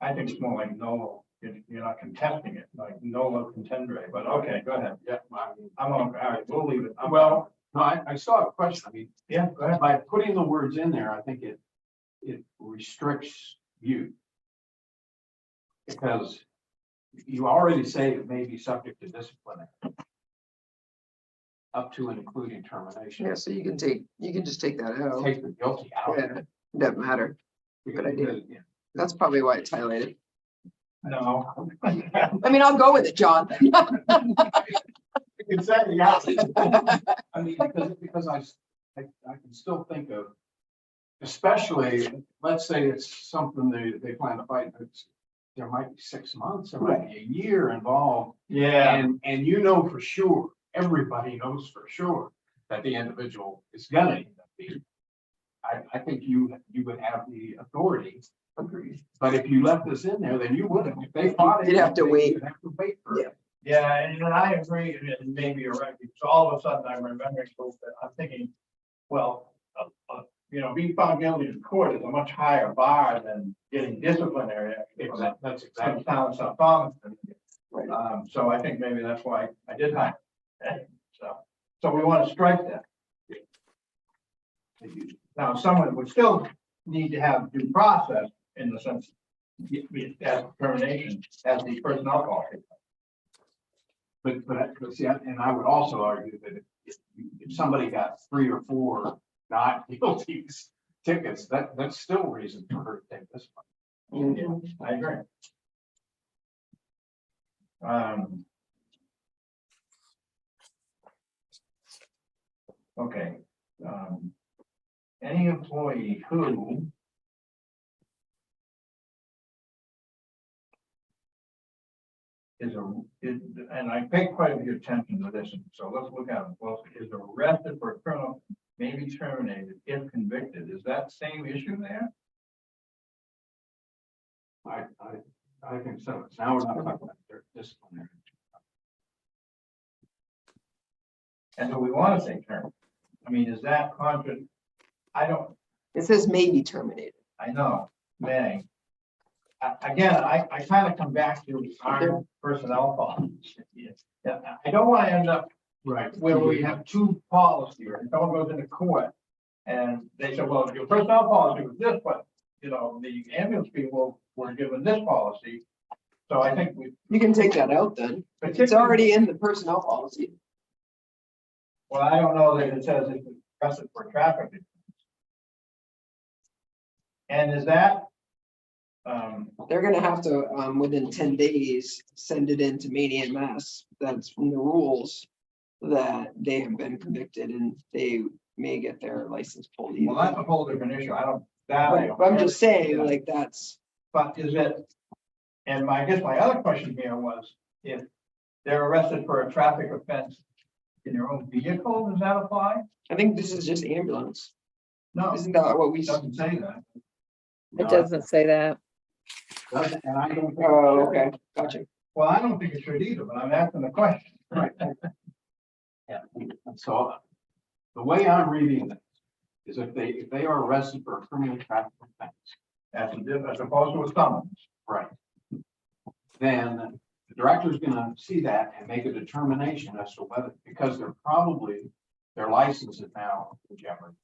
I think it's more like no, you're not contesting it, like nolo contendere, but okay, go ahead. yeah, I mean, I'm on, all right, we'll leave it. well, no, I still have a question. I mean, Yeah, go ahead. by putting the words in there, I think it restricts you. Because you already say it may be subject to discipline. Up to and including termination. Yeah, so you can just take that out. Take the guilty out. Yeah, doesn't matter. Good idea. Yeah. That's probably why it's highlighted. No. I mean, I'll go with it, John. You can say, yeah. I mean, because I can still think of, especially, let's say it's something they plan to fight, there might be 6 months, there might be a year involved. Yeah, And you know for sure, everybody knows for sure that the individual is gonna end up being. I think you would have the authority. Agreed. But if you left this in there, then you wouldn't. If they fought it. You'd have to wait. You'd have to wait for it. yeah, and I agree, and maybe you're right, because all of a sudden I'm remembering, folks, that I'm thinking, well, being found guilty in court is a much higher bar than getting disciplinary. Exactly, that's Some exactly. town of South Thomas. Right. So I think maybe that's why I did that. So we want to strike that. Now, someone would still need to have due process in the sense, as termination, as the personnel policy. but see, and I would also argue that if somebody got 3 or 4 not guilty tickets, that's still reason for her to take this one. Yeah, I agree. Okay, any employee who and I pay quite a bit of attention to this, so let's look at it closely, is arrested for a criminal, may be terminated if convicted. Is that same issue there? I think so. Now we're not talking about their disciplinary. And do we want to say term? I mean, is that contra? It says may be terminated. I know, may. Again, I kind of come back to our personnel policy. Yeah, I don't want to end up Right. where we have 2 policies, and someone goes into court and they say, well, your personnel policy was this, but, you know, the ambulance people were given this policy. So I think You can take that out then. It's already in the personnel policy. well, I don't know that it says it's arrested for traffic. And is that, They're gonna have to, within 10 days, send it in to Maine EMS. That's from the rules that they have been convicted and they may get their license pulled. well, that's a whole different issue. I don't, that. I Right, don't but I'm just saying, Yeah. like, that's, But is it, and I guess my other question here was, if they're arrested for a traffic offense in their own vehicle, does that apply? I think this is just ambulance. No, Isn't that what we? it doesn't say that. It doesn't say that. And I don't. Oh, okay, gotcha. Well, I don't think it should either, but I'm asking the question. Right. Yeah, so the way I'm reading this is if they are arrested for a criminal traffic offense, As opposed to a summons. right? Then the director is gonna see that and make a determination as to whether, because their license is now in jeopardy.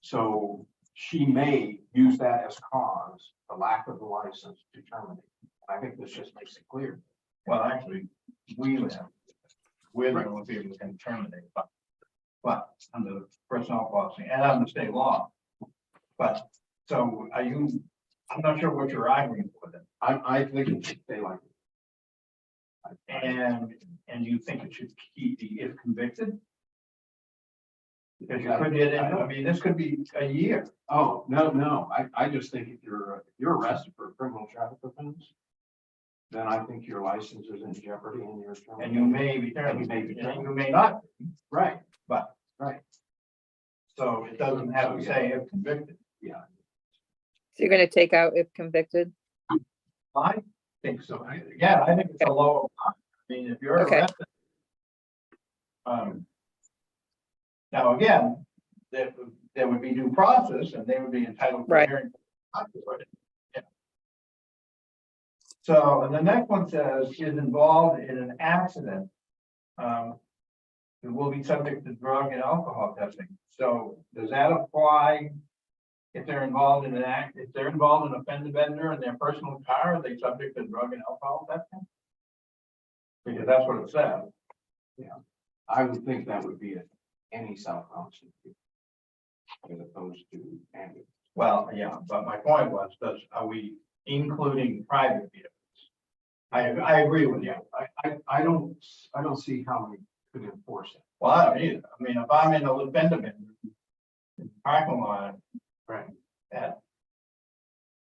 So she may use that as cause, the lack of the license to terminate. I think this just makes it clear. Well, actually, we're the only people who can terminate, but under the personnel policy and under state law. But, so I'm not sure what you're arguing for then. I think it should stay like. And you think it should keep the if convicted? Because you could get, I mean, this could be a year. Oh, no, I just think if you're arrested for a criminal traffic offense, then I think your license is in jeopardy and you're. And you may be terminated, and you may not, Right, but, right, so it doesn't have to say if convicted. yeah. So you're gonna take out if convicted? I think so. Yeah, I think it's a lower. Line. I mean, if you're Okay. arrested. Now, again, there would be due process and they would be entitled to Right. hearing. Yeah. So, and the next one says is involved in an accident. It will be subject to drug and alcohol testing. So does that apply? If they're involved in if they're involved in a fender bender in their personal car, are they subject to drug and alcohol testing? Because that's what it says. I would think that would be any self-conscious. As opposed to ambulance. Well, yeah, but my point was, are we including private vehicles? I agree with you. I don't see how we could enforce it. Well, I don't either. I mean, if I'm in a fender bender in the parking lot. Right. At.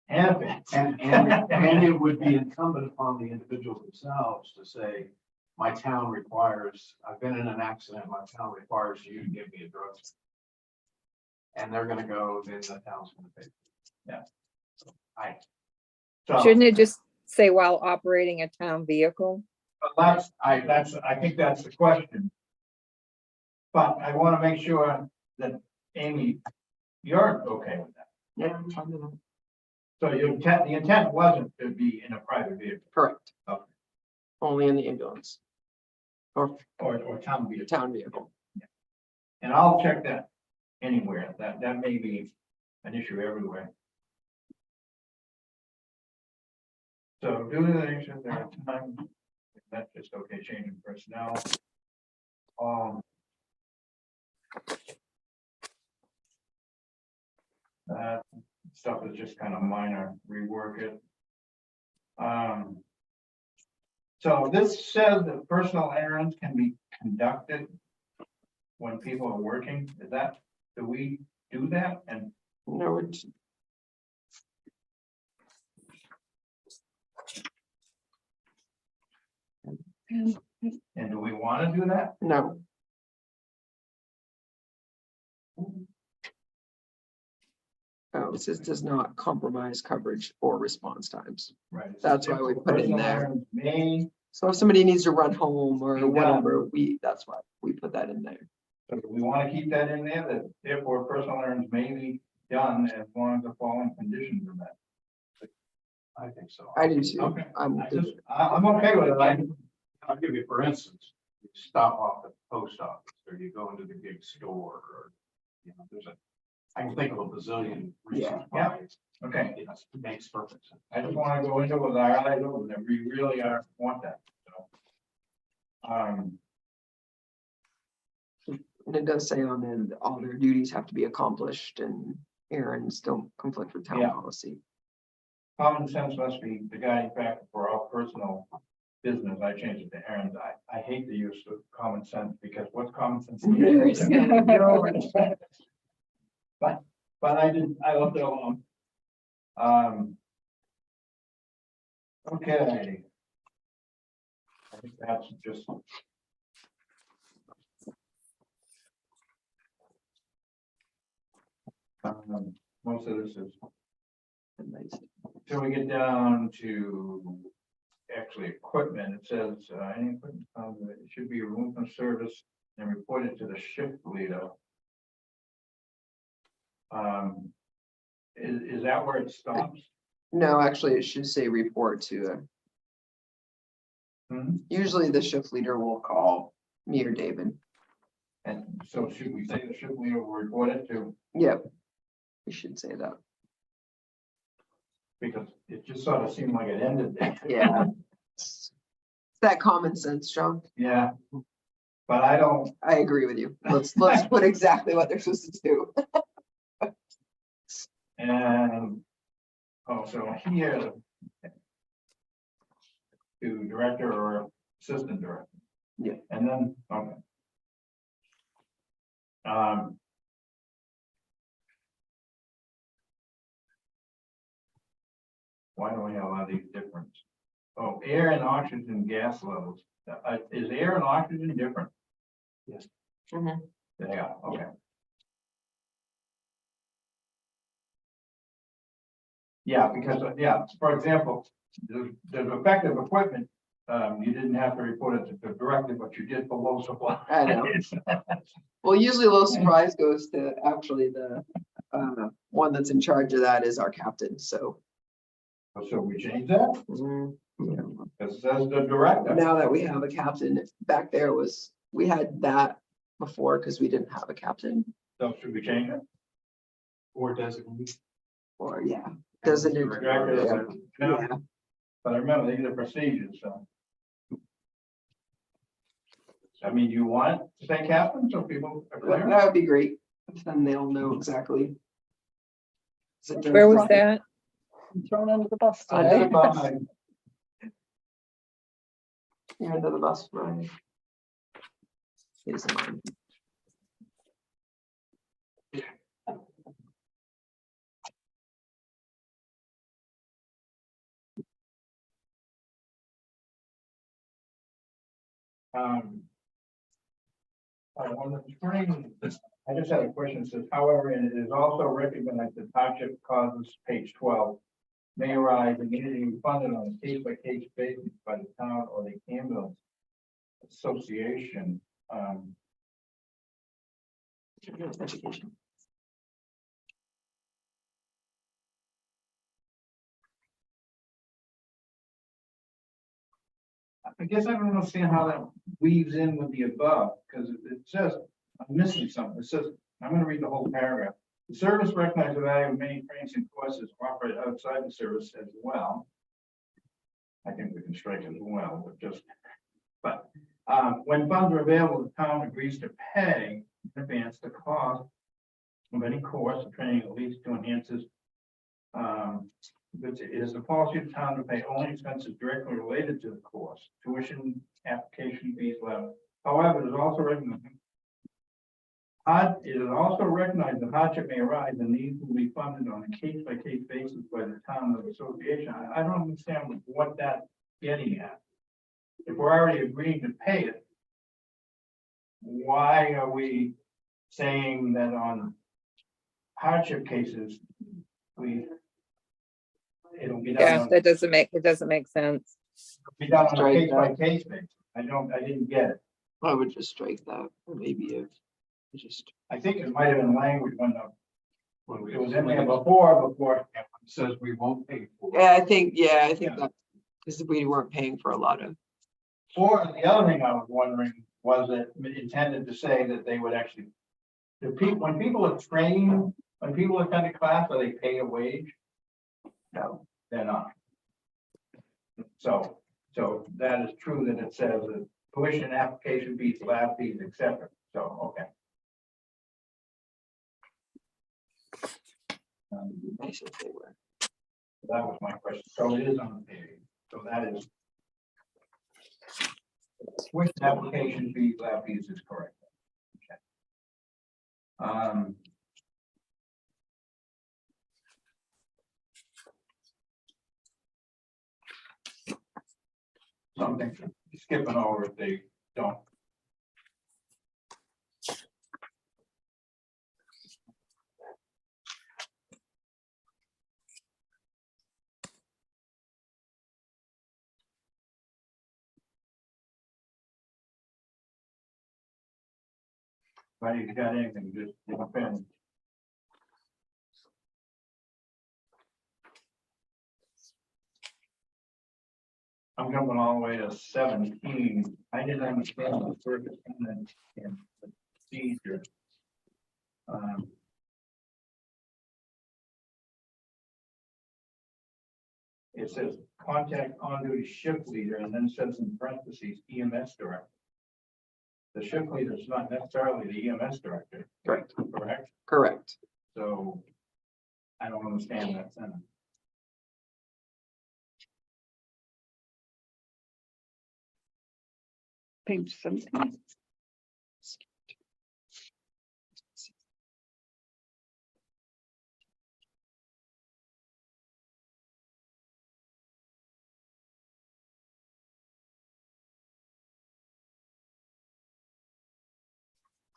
And it would be incumbent upon the individuals themselves to say, my town requires, I've been in an accident, my town requires you to give me a drug test. And they're gonna go, then the town's gonna pay. Yeah. So Shouldn't it just say while operating a town vehicle? I think that's the question. But I want to make sure that Amy, you're okay with that. Yeah, I'm fine with that. So the intent wasn't to be in a private vehicle. Correct. Okay. Only in the ambulance or Or town vehicle. town vehicle. And I'll check that anywhere. That may be an issue everywhere. So due to the nature of their time, that's just okay, changing personnel. Um. That stuff is just kind of minor, rework it. So this says that personal errands can be conducted when people are working. Is that, do we do that? And No, it's, do we want to do that? no. Oh, it says does not compromise coverage or response times. Right. That's why we put it in Personal there. errands may, So if somebody needs to run home or Be done. whatever, that's why we put that in there. so do we want to keep that in there, that therefore personal errands may be done as long as the following conditions are met? I think so. I do too. Okay. I'm, I'm okay with it. I'll give you, for instance, you stop off at the post office, or you go into the big store, or, you know, I can think of a bazillion reasons Yeah. why. Okay, Yes, it makes perfect sense. I just want to go into it with our eyes open, that we really are, want that, so. and it does say on there that all their duties have to be accomplished and errands don't conflict with town Yeah. policy. Common sense must be the guiding factor for all personal business. I changed it to errands. I hate the use of common sense, because what's common sense? But I didn't, I left it alone. Okay. I think that's just. Most of this is, till we get down to actually equipment, it says, any equipment, it should be removed from service and reported to the shift leader. Is that where it stops? No, actually, it should say report to, usually the shift leader will call me or David. And so should we say the shift leader will report it to, Yep. We should say that. because it just sort of seemed like it ended there. Yeah. It's that common sense, John. Yeah. But I don't, I agree with you. Let's put exactly what they're supposed to do. and, oh, so here. To director or assistant director. Yeah. And then, okay. Why do we have all these different? Oh, air and oxygen gas levels. Is air and oxygen different? Yes. Mhm. They are, okay. Yeah, because, yeah, for example, the effective equipment, you didn't have to report it to the director, but you did for low supply. I know. Well, usually low surprise goes to actually the one that's in charge of that is our captain, so. So we change that, Yeah. because it says the director. Now that we have a captain, back there was, we had that before because we didn't have a captain, So should we change it? Or designate. or yeah, doesn't it? Director doesn't- no. Yeah, But I remember these are procedures, so. I mean, you want to say captain, so people are clear? that would be great, then they'll know exactly. Where was that? Thrown under the bus I did today. it by- You're under the bus, right? Here's mine. On the training, I just had a question, it says, however, and it is also recognized that hardship causes, page 12, may arise and need to be funded on a case-by-case basis by the town or the ambulance association. Education. I guess I don't understand how that weaves in with the above, because it says, I'm missing something. It says, I'm gonna read the whole paragraph. The service recognizes the value of many trainings and courses offered outside the service as well. I think we can strike as well, but just, But, when funds are available, the town agrees to pay in advance the cost of any course of training at least to enhances. It is the policy of the town to pay only expenses directly related to the course, tuition, application fees level. However, it is also recognized. It is also recognized that hardship may arise and these will be funded on a case-by-case basis by the town or the association. I don't understand what that's getting at. If we're already agreeing to pay it, why are we saying that on hardship cases, it'll be Yeah, done, that doesn't make sense. be done on a Strike case-by-case basis? I didn't get it. I would just strike that, or maybe if, just, I think it might have been language when it was in there before. It says we won't pay for. yeah, I think Yeah. that, because we weren't paying for a lot of, Or the other thing I was wondering, was it intended to say that they would actually, when people are trained, when people attend a class, are they paid a wage? No, they're not. So that is true that it says that tuition, application fees, lab fees, etc. So, okay. nice if they were. That was my question. So it is on the page. So that is. Which application fees, lab fees is correct. Okay. Something skipping over if they don't. Right, if you got anything, just jump in. I'm jumping all the way to 17. I didn't understand the first and the procedure. It says contact on-duty shift leader and then says in parentheses EMS director. The shift leader is not necessarily the EMS director. Correct. Correct. Correct. So I don't understand that sentence. Page 17.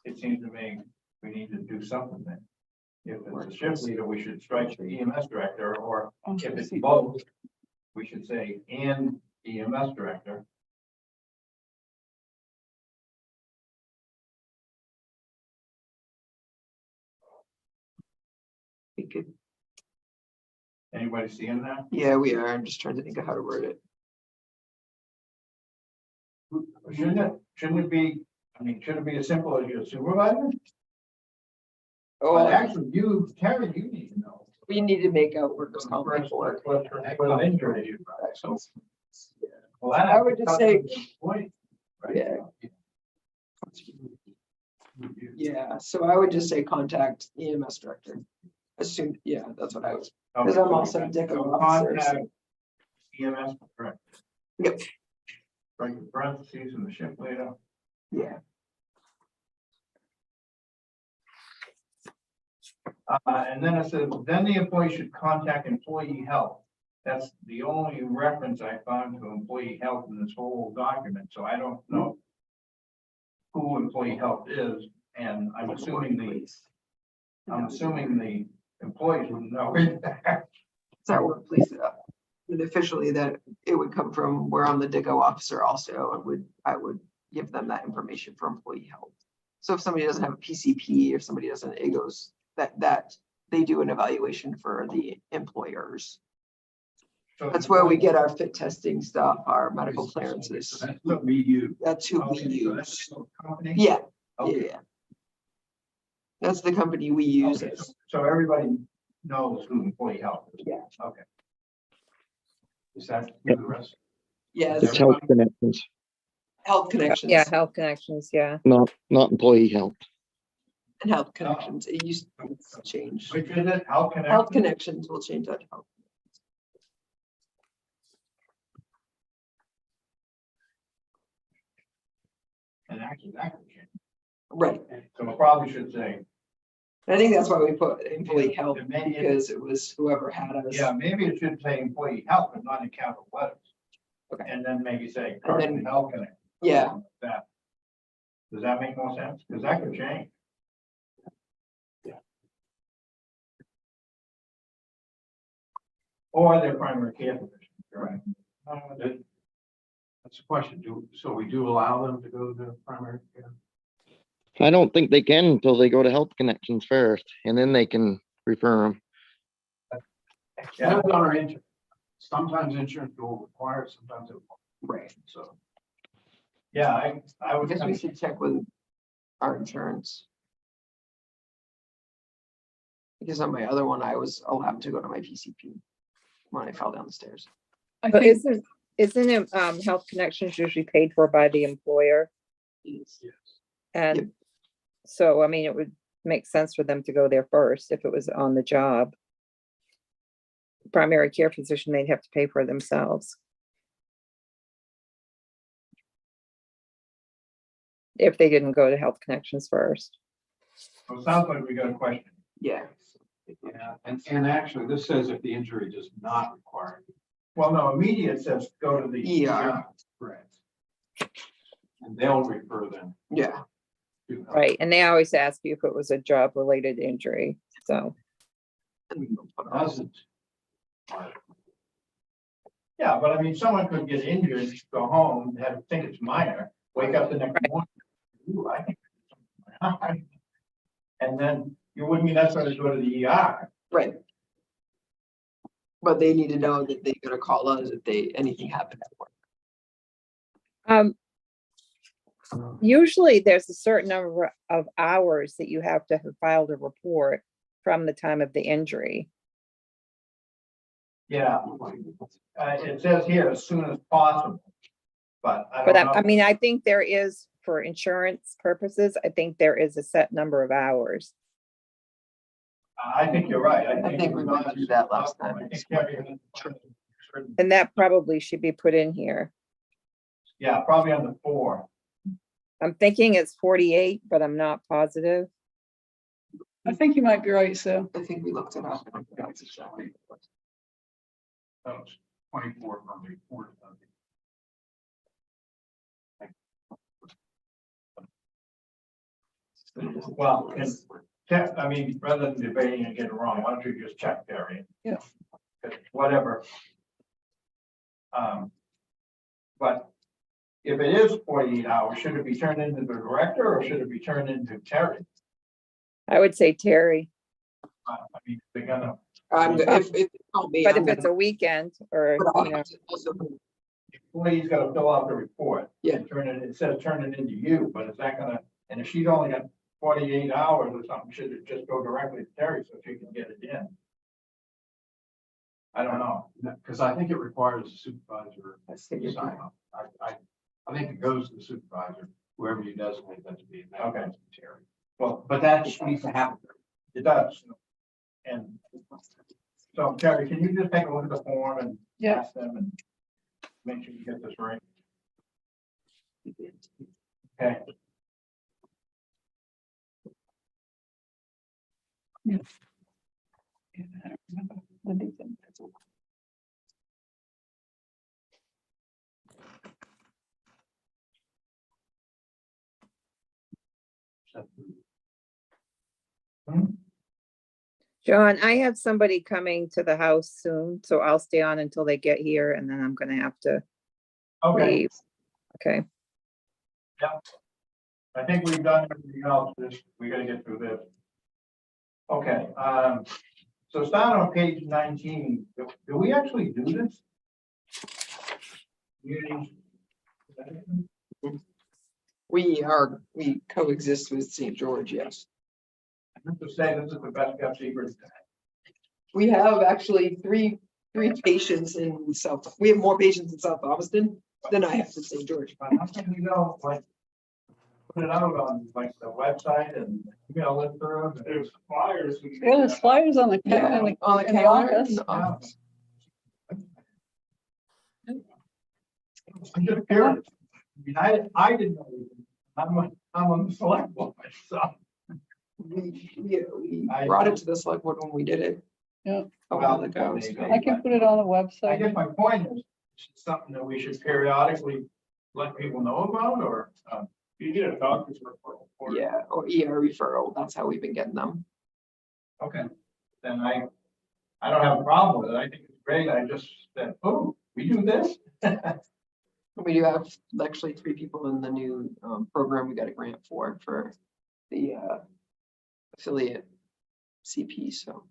It seems to me we need to do something then. If it's a shift leader, we should strike the EMS director, or Oh, if it's see. both, we should say and EMS director. We could, Anybody seeing that? yeah, we are. I'm just trying to think of how to word it. Shouldn't it be, I mean, should it be as simple as your supervisor? Oh, Well, actually, Terry, you need to know. we need to make out workers' comp report. Well, injury. So. Well, I would just say- Point. Right? Yeah. Yeah, so I would just say contact EMS director. Assume, yeah, that's what I was, because I'm also dick So officer. so- contact EMS, correct? Yep. Right, the parentheses and the shift later. Yeah, And then it says, then the employee should contact employee health. That's the only reference I found to employee health in this whole document, so I don't know who employee health is, and I'm assuming the employees wouldn't know. it's our workplace. And officially that it would come from where I'm the DIGO officer also, I would give them that information for employee health. So if somebody doesn't have a PCP or somebody doesn't, it goes that they do an evaluation for the employers. So That's where we get our fit testing stuff, our medical clearances. So that's what we use. That's who we Okay, so that's use. the company? Yeah, Okay. yeah. That's the company we use. Okay, so everybody knows who employee health is. Yeah. Okay. Is that the rest? Yeah, It's health connections. Health Connections. Yeah, Health Connections, yeah. not employee health. And Health Connections, it used to change. Which is it, Health Connect? Health Connections will change that to health. And actually, that could change. Right. So we probably should say, I think that's why we put employee health, And maybe it- because it was whoever had us. yeah, maybe it should say employee health, but not in capital letters. Okay. And then maybe say And then- current Health Connect. Yeah. That. Does that make more sense? Because that could change. Or their primary care physician, right? That's the question. So we do allow them to go to primary care? I don't think they can until they go to Health Connections first, and then they can refer them. Yeah, Depends on our insurance. Sometimes insurance will require it, sometimes it won't. Right. So yeah, I I would. guess we should check with our insurance. Because on my other one, I was allowed to go to my PCP when I fell down the stairs. I But think, isn't it, Health Connections usually paid for by the employer? yes. And Yep. so, I mean, it would make sense for them to go there first if it was on the job. Primary care physician, they'd have to pay for it themselves. If they didn't go to Health Connections first. So it sounds like we got a question. Yeah. Yeah, and actually, this says if the injury does not require it. Well, no, immediate says go to the ER. Correct. And they'll refer them Yeah. to. Right, and they always ask you if it was a job-related injury, so. Doesn't. Yeah, but I mean, someone could get injured, go home, think it's minor, wake up the next morning. Ooh, I think. And then you wouldn't be necessarily go to the ER. Right. But they need to know that they're gonna call us if anything happens at work. Usually there's a certain number of hours that you have to have filed a report from the time of the injury. Yeah, it says here as soon as possible. But I But don't I know. mean, I think there is, for insurance purposes, I think there is a set number of hours. I think you're right. I think we went through that last time. I think Terry had- And that probably should be put in here. Yeah, probably on the 4. I'm thinking it's 48, but I'm not positive. I think you might be right, Sue. I think we looked it up. That was 24 from the report. Well, I mean, rather than debating and getting it wrong, why don't you just check, Terry? Yeah. Whatever. But if it is 48 hours, should it be turned into the director or should it be turned into Terry? I would say Terry, I mean, they're gonna, If you call me, but I'm if it's gonna- a weekend or, but I'll you know, have to also- employee's gotta fill out the report. Yeah. It says turn it into you, but is that gonna, and if she's only got 48 hours or something, should it just go directly to Terry so she can get it in? I don't know. Because I think it requires a supervisor Let's to take it. sign off. I think it goes to the supervisor, whoever you designate that to be. and that Okay. goes to Terry. Well, But that needs to happen. it does. And so Terry, can you just take a look at the form and Yeah. ask them and make sure you get this right? Okay. Yeah, I don't remember the details. Hmm? John, I have somebody coming to the house soon, so I'll stay on until they get here and then I'm gonna have to Okay, leave. Okay, I think we've done everything else. We gotta get through this. Okay, so start on page 19. Do we actually do this? Community- We coexist with St. George, yes. I have to say, this is the best kept secret. We have actually three patients in we have more patients in South Austin Then I have to say George. But how can we go, like, put it out on like the website and email it through? There's flyers. Yeah, there's flyers on the, Yeah, in on the the calendar, office. in the office. I'm just curious. I mean, I didn't know. I'm on the select board, so. We I- brought it to the select board when we did it. Yeah. A while Well, ago. there you so- go. I can put it on the I website. guess my point is, it's something that we should periodically let people know about, or, you get a doctor's referral. for it. Yeah, or ER referral, that's how we've been getting them. Okay, then I don't have a problem with it. I think it's great. I just said, oh, we do this? We do have actually 3 people in the new program we got a grant for the affiliate CP, so.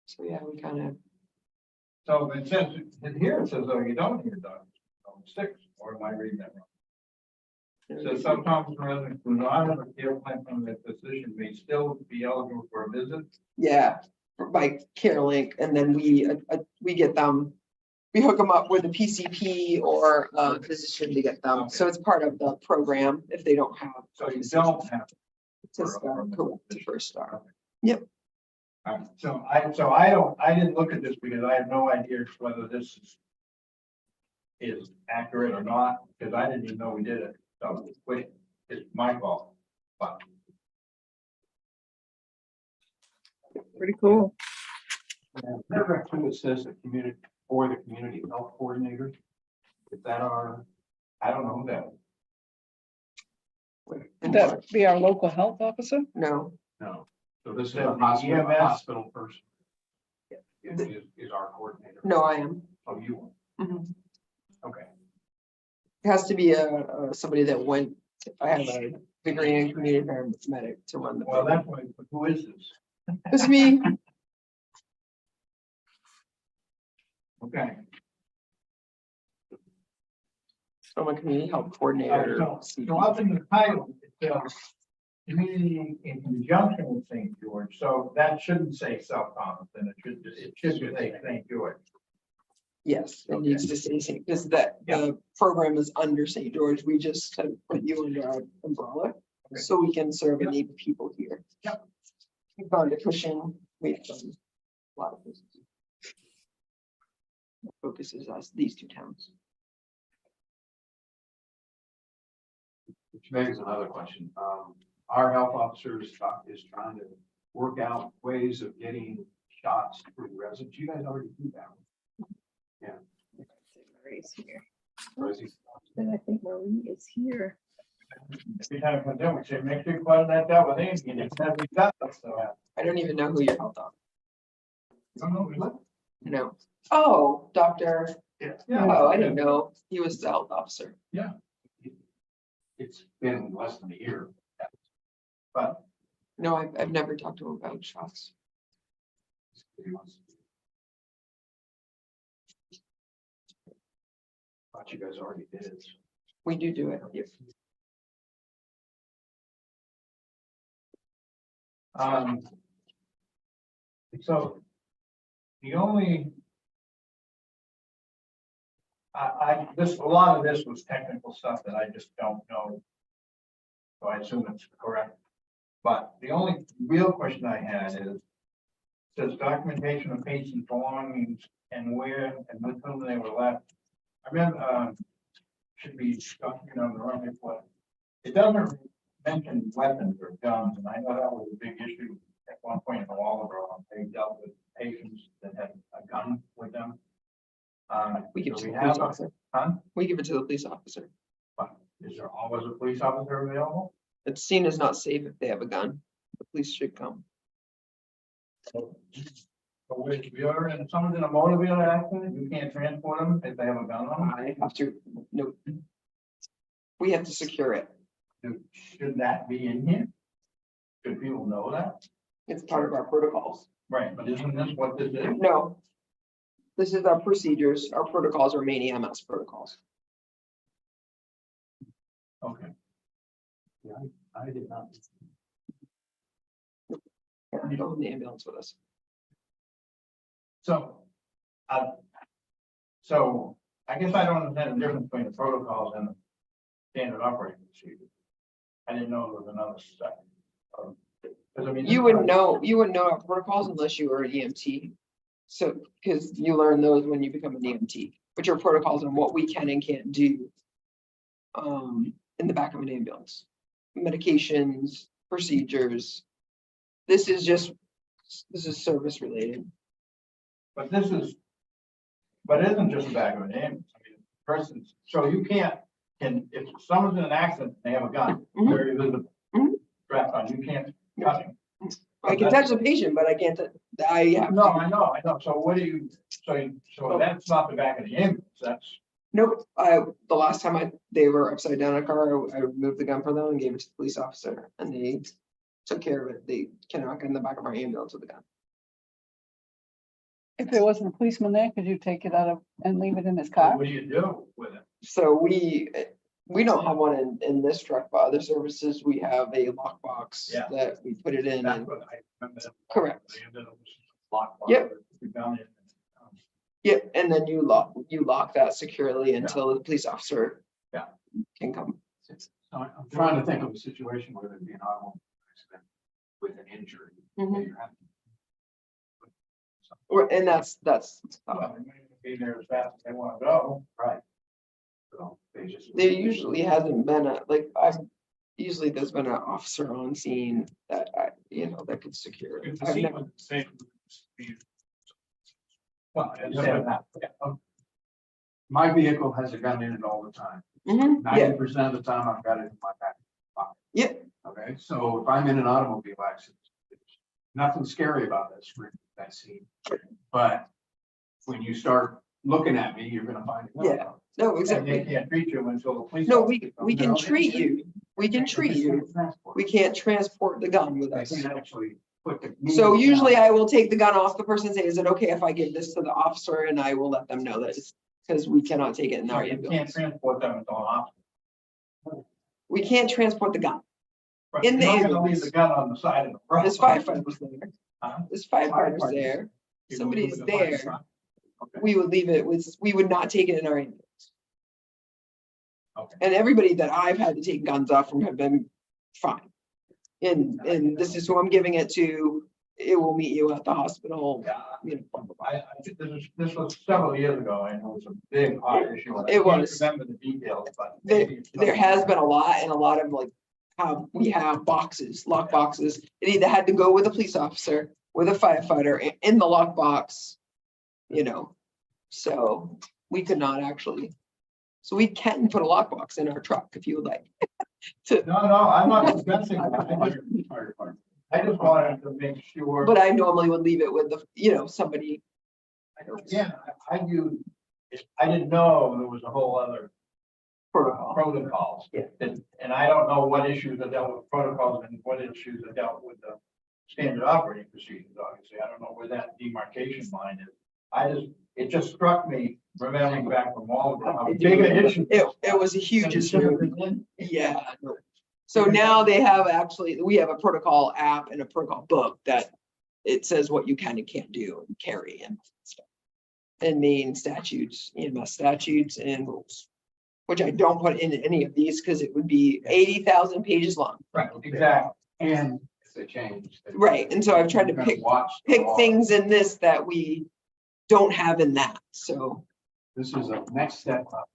So yeah, we kind of, So it says, in here it says, oh, you don't need a doctor. 6, or am I reading that wrong? It says some Thompson residents who not have a care plan from their physician may still be eligible for a visit. yeah, by CareLink, and then we get them, we hook them up with a PCP or a physician to get them, so it's part of the program if they don't have. So you don't have. To start, correct, to first start. All right, so I didn't look at this because I have no idea whether this is accurate or not, because I didn't even know we did it. So wait, it's my fault. But Pretty cool. Paragraph 2, it says the community, or the community health coordinator. Is that our, I don't know that. And That be our local health officer? no, no, so this is The a hospital, EMS? hospital person. Is our coordinator. no, I am. Oh, you Mhm. are, okay. It has to be somebody that went, I have a degree in community paramedic to run the Well, program. that's why, but who is this? It's me. Okay. I'm a community health All right, coordinator. So up in the title, it says community in conjunction with St. George, so that shouldn't say South Thompson, it should say St. George. Yes, it needs to say St. because that the program is under St. George. We just have put you under our umbrella. Okay. So we can serve and need people here. Yep. We've gone to Cushing, we've done a lot of places. Focuses us, these 2 towns. Which begs another question. Our health officers is trying to work out ways of getting shots for the residents. You guys already do that. Marie's here. Or is he- And I think Marie is here. Every time I come down, we say, make sure you coordinate that with Andy, and it's never done, so. I don't even know who your health officer. don't know, what? No. Oh, Dr. Yeah. Oh, I didn't know. He was the health officer. It's been less than a year. But No, I've never talked to him about shots. Thought you guys already did it. We do it. Yep. So the only. A lot of this was technical stuff that I just don't know. So I assume it's correct. But the only real question I had is, says documentation of patients' belongings and where and with whom they were left. I remember, should be documented on the wrong report. It doesn't mention weapons or guns, and I know that was a big issue at one point in the Waldeboro. They dealt with patients that had a gun with them. We give it do to we the police have a- officer. Huh? We give it to the police officer. But is there always a police officer available? It's seen as not safe if they have a gun. The police should come. So if you're in, someone's in a motor vehicle accident, you can't transport them if they have a gun on them? I have to, no. We have to secure it. Should that be in here? Should people know that? It's part of our protocols. Right, but isn't this what this is? No. This is our procedures. Our protocols are main EMS protocols. Okay. Yeah, I did not. Yeah, we don't have the ambulance with us. So, So I guess I don't understand the difference between the protocols and the standard operating procedure. I didn't know there was another step. 'Cause I mean. You wouldn't know our protocols unless you were an EMT. So, because you learn those when you become an EMT, but your protocols on what we can and can't do. In the back of an ambulance, medications, procedures. This is service related. But but it isn't just the back of an ambulance. I mean, persons, so you can't, if someone's in an accident, they have a gun, Mhm. very visible. Mhm. Strapped on, you can't touch him. I can touch the patient, but I can't, I have. No, I know. So what do you, so that's not the back of the ambulance, that's, Nope, the last time they were upside down in a car, I removed the gun from them and gave it to the police officer and they took care of it. They cannot get in the back of our ambulance with a gun. If there wasn't a policeman there, could you take it out of and leave it in his car? what do you do with it? So we don't have one in this truck, but other services, we have a lockbox Yeah. that we put it in. That's And what I remember. Correct. The ambulance lockbox Yep. that we found it. Yep, and then you lock that securely until the police officer. Yeah. Can come. So I'm trying to think of a situation where there'd be an automobile accident with an injury. Mhm. that you're having- And that's, Well, they may be there as fast as they want to go. Right. So they just. there usually hasn't been usually there's been an officer on scene that that could secure it. I've never- Well, I understand that. Yeah. My vehicle has a gun in it all the time. Mhm, yeah, 90% of the time I've got it in my back pocket. yeah, Okay, so if I'm in an automobile accident, there's nothing scary about that scene. But when you start looking at me, you're gonna find. a gun. Yeah. no, And they exactly. can't treat you until the police. No, officer we comes can out. treat you. We can treat you. We can't transport the gun with I us. can't actually put the. So usually I will take the gun off the person and say, is it okay if I give this to the officer? And I will let them know that it's because we cannot take it in So our you can't ambulance. transport them until an officer. We can't transport the gun. But In the you're not gonna ambulance. leave the gun on the side of the road. There's firefighters there. Huh? There's firefighters there. You Somebody's move the fire there. truck. Okay. We would leave it with, we would not take it in our ambulance. Okay. And everybody that I've had to take guns off from have been fine. And this is who I'm giving it to. It will meet you at the hospital. Yeah, You know, blah, blah, blah. I think this was several years ago, and it was a big hot issue. and I It can't was. Remember the details, but. There, maybe it's there has been a lot and a lot of like, we have boxes, lock boxes. It either had to go with a police officer, with a firefighter in the lockbox. So we could not actually. So we can put a lockbox in our truck if you would like. No, I'm not discussing that. I just wanted to make sure. But I normally would leave it with somebody. Again, I didn't know there was a whole other Protocol. protocols. Yeah. And I don't know what issues are dealt with protocols and what issues are dealt with the standard operating procedures, obviously. I don't know where that demarcation line is. It just struck me, remembering back from all of them, how big an issue. It was a huge issue. Yeah. So now we have a protocol app and a protocol book that it says what you can and can't do and carry and stuff. And main statutes, EMS statutes and rules, which I don't put in any of these because it would be 80,000 pages long. Right, exactly. And if they change. then Right, and so I've tried to you're gonna pick watch the law. things in this that we don't have in that, so. This is a next step up.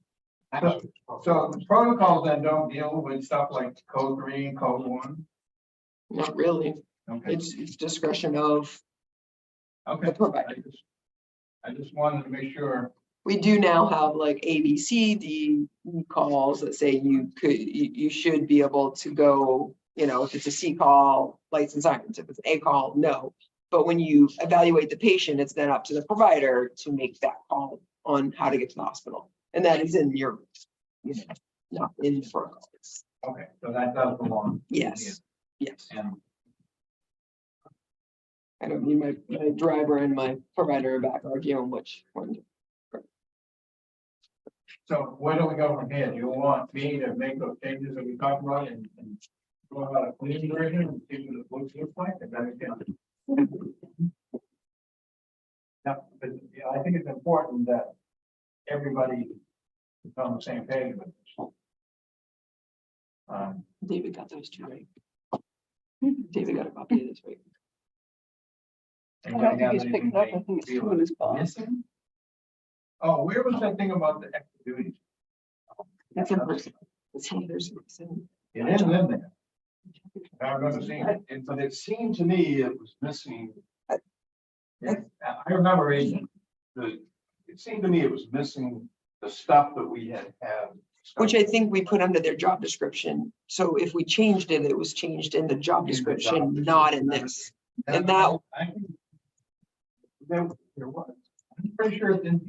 So the protocols then don't deal with stuff like code 3 and code 1. Not really, Okay. it's discretion of Okay. the provider. I just wanted to make sure. We do now have like A, B, C, D calls that say you should be able to go, if it's a C call, lights and sirens, if it's an A call, no. But when you evaluate the patient, it's then up to the provider to make that call on how to get to the hospital. And that is in your, not in the protocols. Okay, so that does belong. Yes, yes. And I don't need my driver and my provider back arguing which one. so where do we go from here? Do you want me to make those changes that we talked about and go about a clean version and see what it looks like? And then we can. Yeah, but I think it's important that everybody is on the same page with this. David got those two right. David got a copy of this, right? I don't think he's picked it up. I think it's two in his box. Missing? Oh, where was that thing about the extra duties? That's in person. It's in, there's, It isn't in there. I remember seeing it. But it seemed to me it was missing, Yeah, I remember reading it. it seemed to me it was missing the stuff that we had. which I think we put under their job description. So if we changed it, it was changed in the job description, not in this. And that- I think there was. I'm pretty sure it didn't.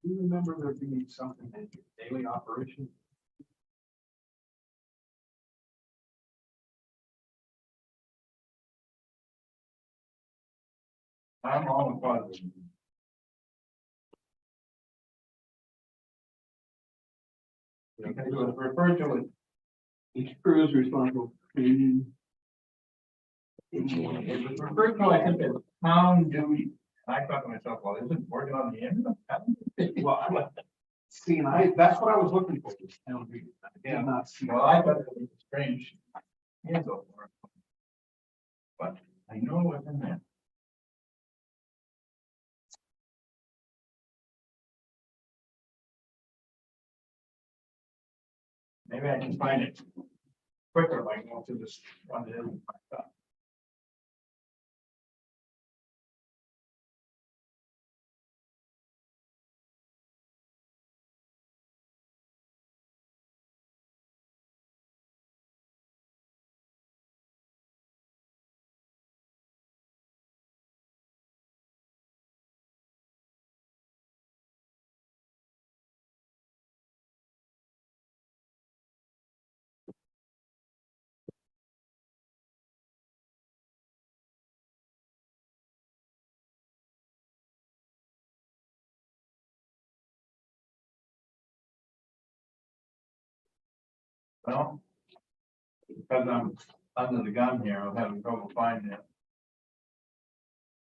Do you remember there being something in your daily operation? I'm almost positive. Because it was referred to as Each crew is responsible for cleaning. it was referred to, I think, as town duty. And I thought to myself, well, isn't working on the ambulance? Well, I'm like, see, and that's what I was looking for. was town duty. I did not see. Well, I thought it was strange. Hands over. But I know it was in there. Maybe I can find it quicker, like go through this one. That isn't my stuff. Well, because I'm under the gun here, I'm having trouble finding it.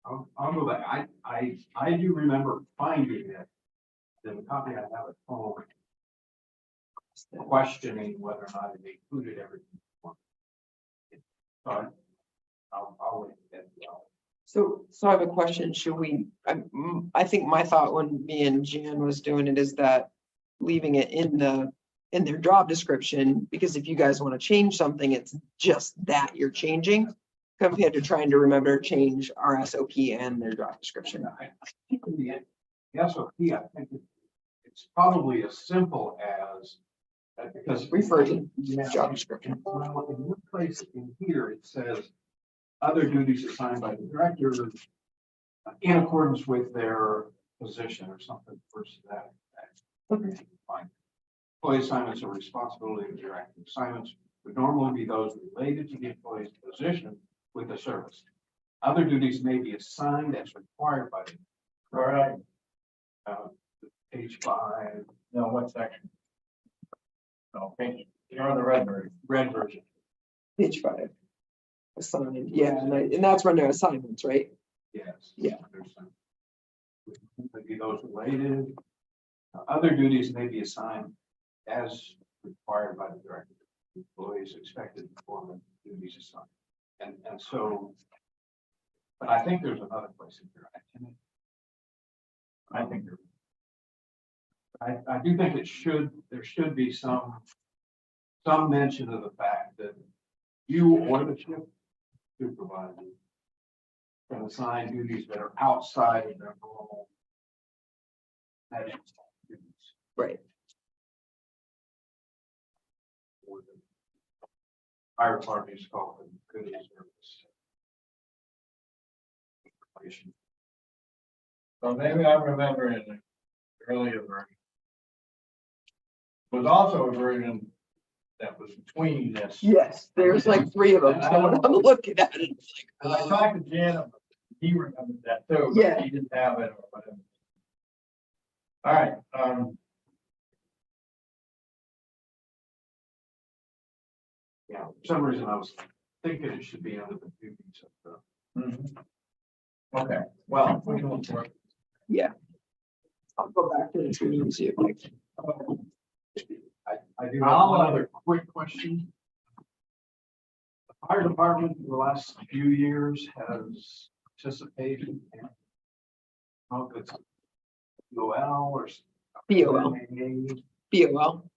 I'll go back. I do remember finding it. The copy I have at home. Questioning whether or not it included everything. So I'll wait. So I have a question. Should we, I think my thought when me and Jan was doing it is that leaving it in their job description, because if you guys want to change something, it's just that you're changing. Compared to trying to remember to change our SOP and their job description. I think in the SOP, I think it's probably as simple as, because. Refer to Yeah, job description. Well, in one place in here, it says, other duties assigned by the director in accordance with their position or something versus that. Okay. Fine. Employee assignments are responsibility of the director. Assignments would normally be those related to the employee's position with the service. Other duties may be assigned as required by the. All right, Page 5, no, what section? Okay, you're on the red version. red version. Page 5. Assigned, yeah, and that's when they're assignments, right? Yes. Yeah. There's some. Maybe those related. Other duties may be assigned as required by the director. Employees expected to perform the duties assigned. And so, but I think there's another place in here. I think I do think there should be some mention of the fact that you or the shift supervisor can assign duties that are outside of their normal. Duties. Right. Or the fire department is called the good service. Information. So maybe I remember in the earlier version. Was also a version that was between this. Yes, there's like 3 of them. So when I'm looking at it, it's And like, I talked to Jan, about it. He remembered that too. But Yeah. he didn't have it or whatever. All right, Yeah, for some reason I was thinking it should be under the duties of the. okay, well, we can look for it. yeah. I'll go back to the tree and see if I can. I do have one other quick question. The fire department in the last few years has participated in, oh, it's BOL or. BOL. BOL,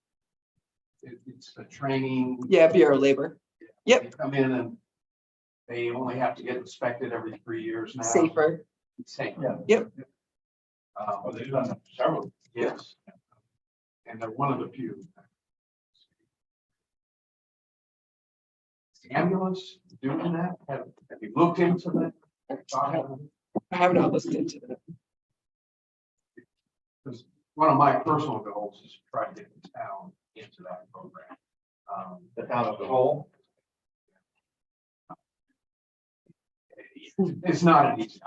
It's a training. yeah, Bureau of Labor, Yep. They come in and they only have to get inspected every 3 years now. safer. Safe. Yeah. Yep. Well, they've done several. Yes. And they're one of the few. Ambulance doing that? Have you looked into that? I have not listened into that. Because one of my personal goals is to try to get the town into that program. The town as a whole. It's not an easy.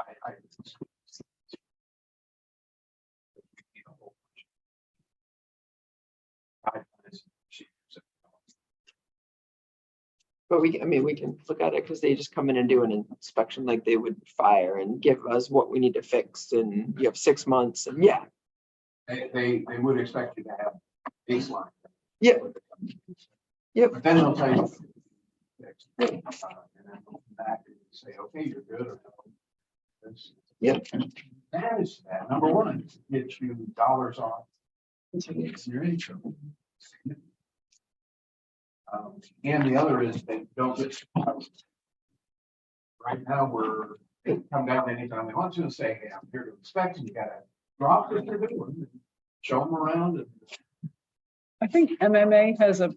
But we, I mean, we can look at it because they just come in and do an inspection like they would fire and give us what we need to fix, and you have 6 months, and yeah. They would expect you to have baseline. Yep. Yep. But then they'll tell you. And then they'll come back and say, okay, you're good. Or no. Yep. That is that. Number one, get you dollars off. Your income. And the other is they don't get. Right now, they come down anytime they want to and say, hey, I'm here to inspect, and you gotta drop what they're doing, and show them around. And I think MMA has a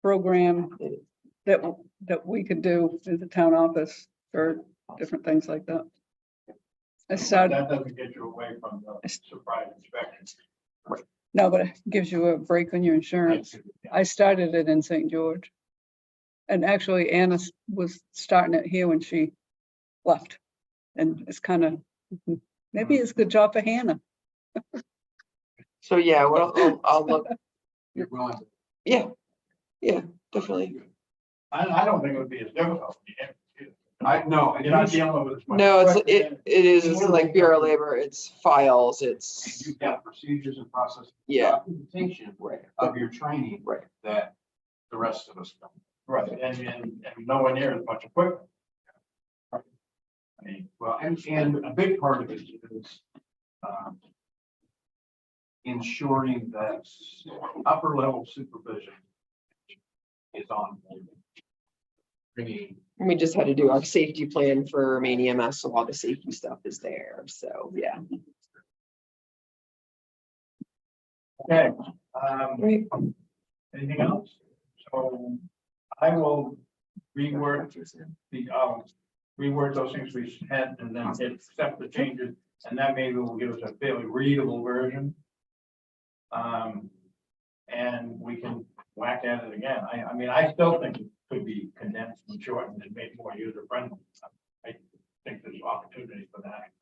program that we could do in the town office for different things like that. I started, That doesn't get you away from the surprise inspection. no, but it gives you a break on your insurance. I started it in St. George. And actually Anna was starting it here when she left. And it's kind of, maybe it's a good job for Hannah. So, yeah, well, I'll look, you're willing to. yeah, definitely. I don't think it would be as difficult. I know. You're not dealing with as much. No, it's, equipment. it is, it's like Bureau of Labor, it's files, it's, You've got procedures and processes. Yeah. Documentation of your training. Right. That the rest of us don't. Right, and nowhere near as much equipment. I mean, Well, and a big part of it is ensuring that upper level supervision is on board. Bringing, we just had to do our safety plan for main EMS, so all the safety stuff is there, so, yeah. okay, Right. anything else? So I will reword reword those things we had and then accept the changes, and that maybe will give us a fairly readable version. And we can whack at it again. I mean, I still think it could be condensed and shortened and made more user friendly. I think there's opportunity for that,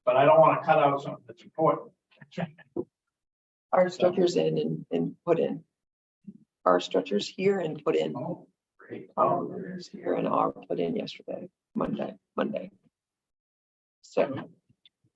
but I don't want to cut out something that's important. Our structures in and put in. Our structures here and put in. oh, great. Our here and are put in yesterday, Monday. So,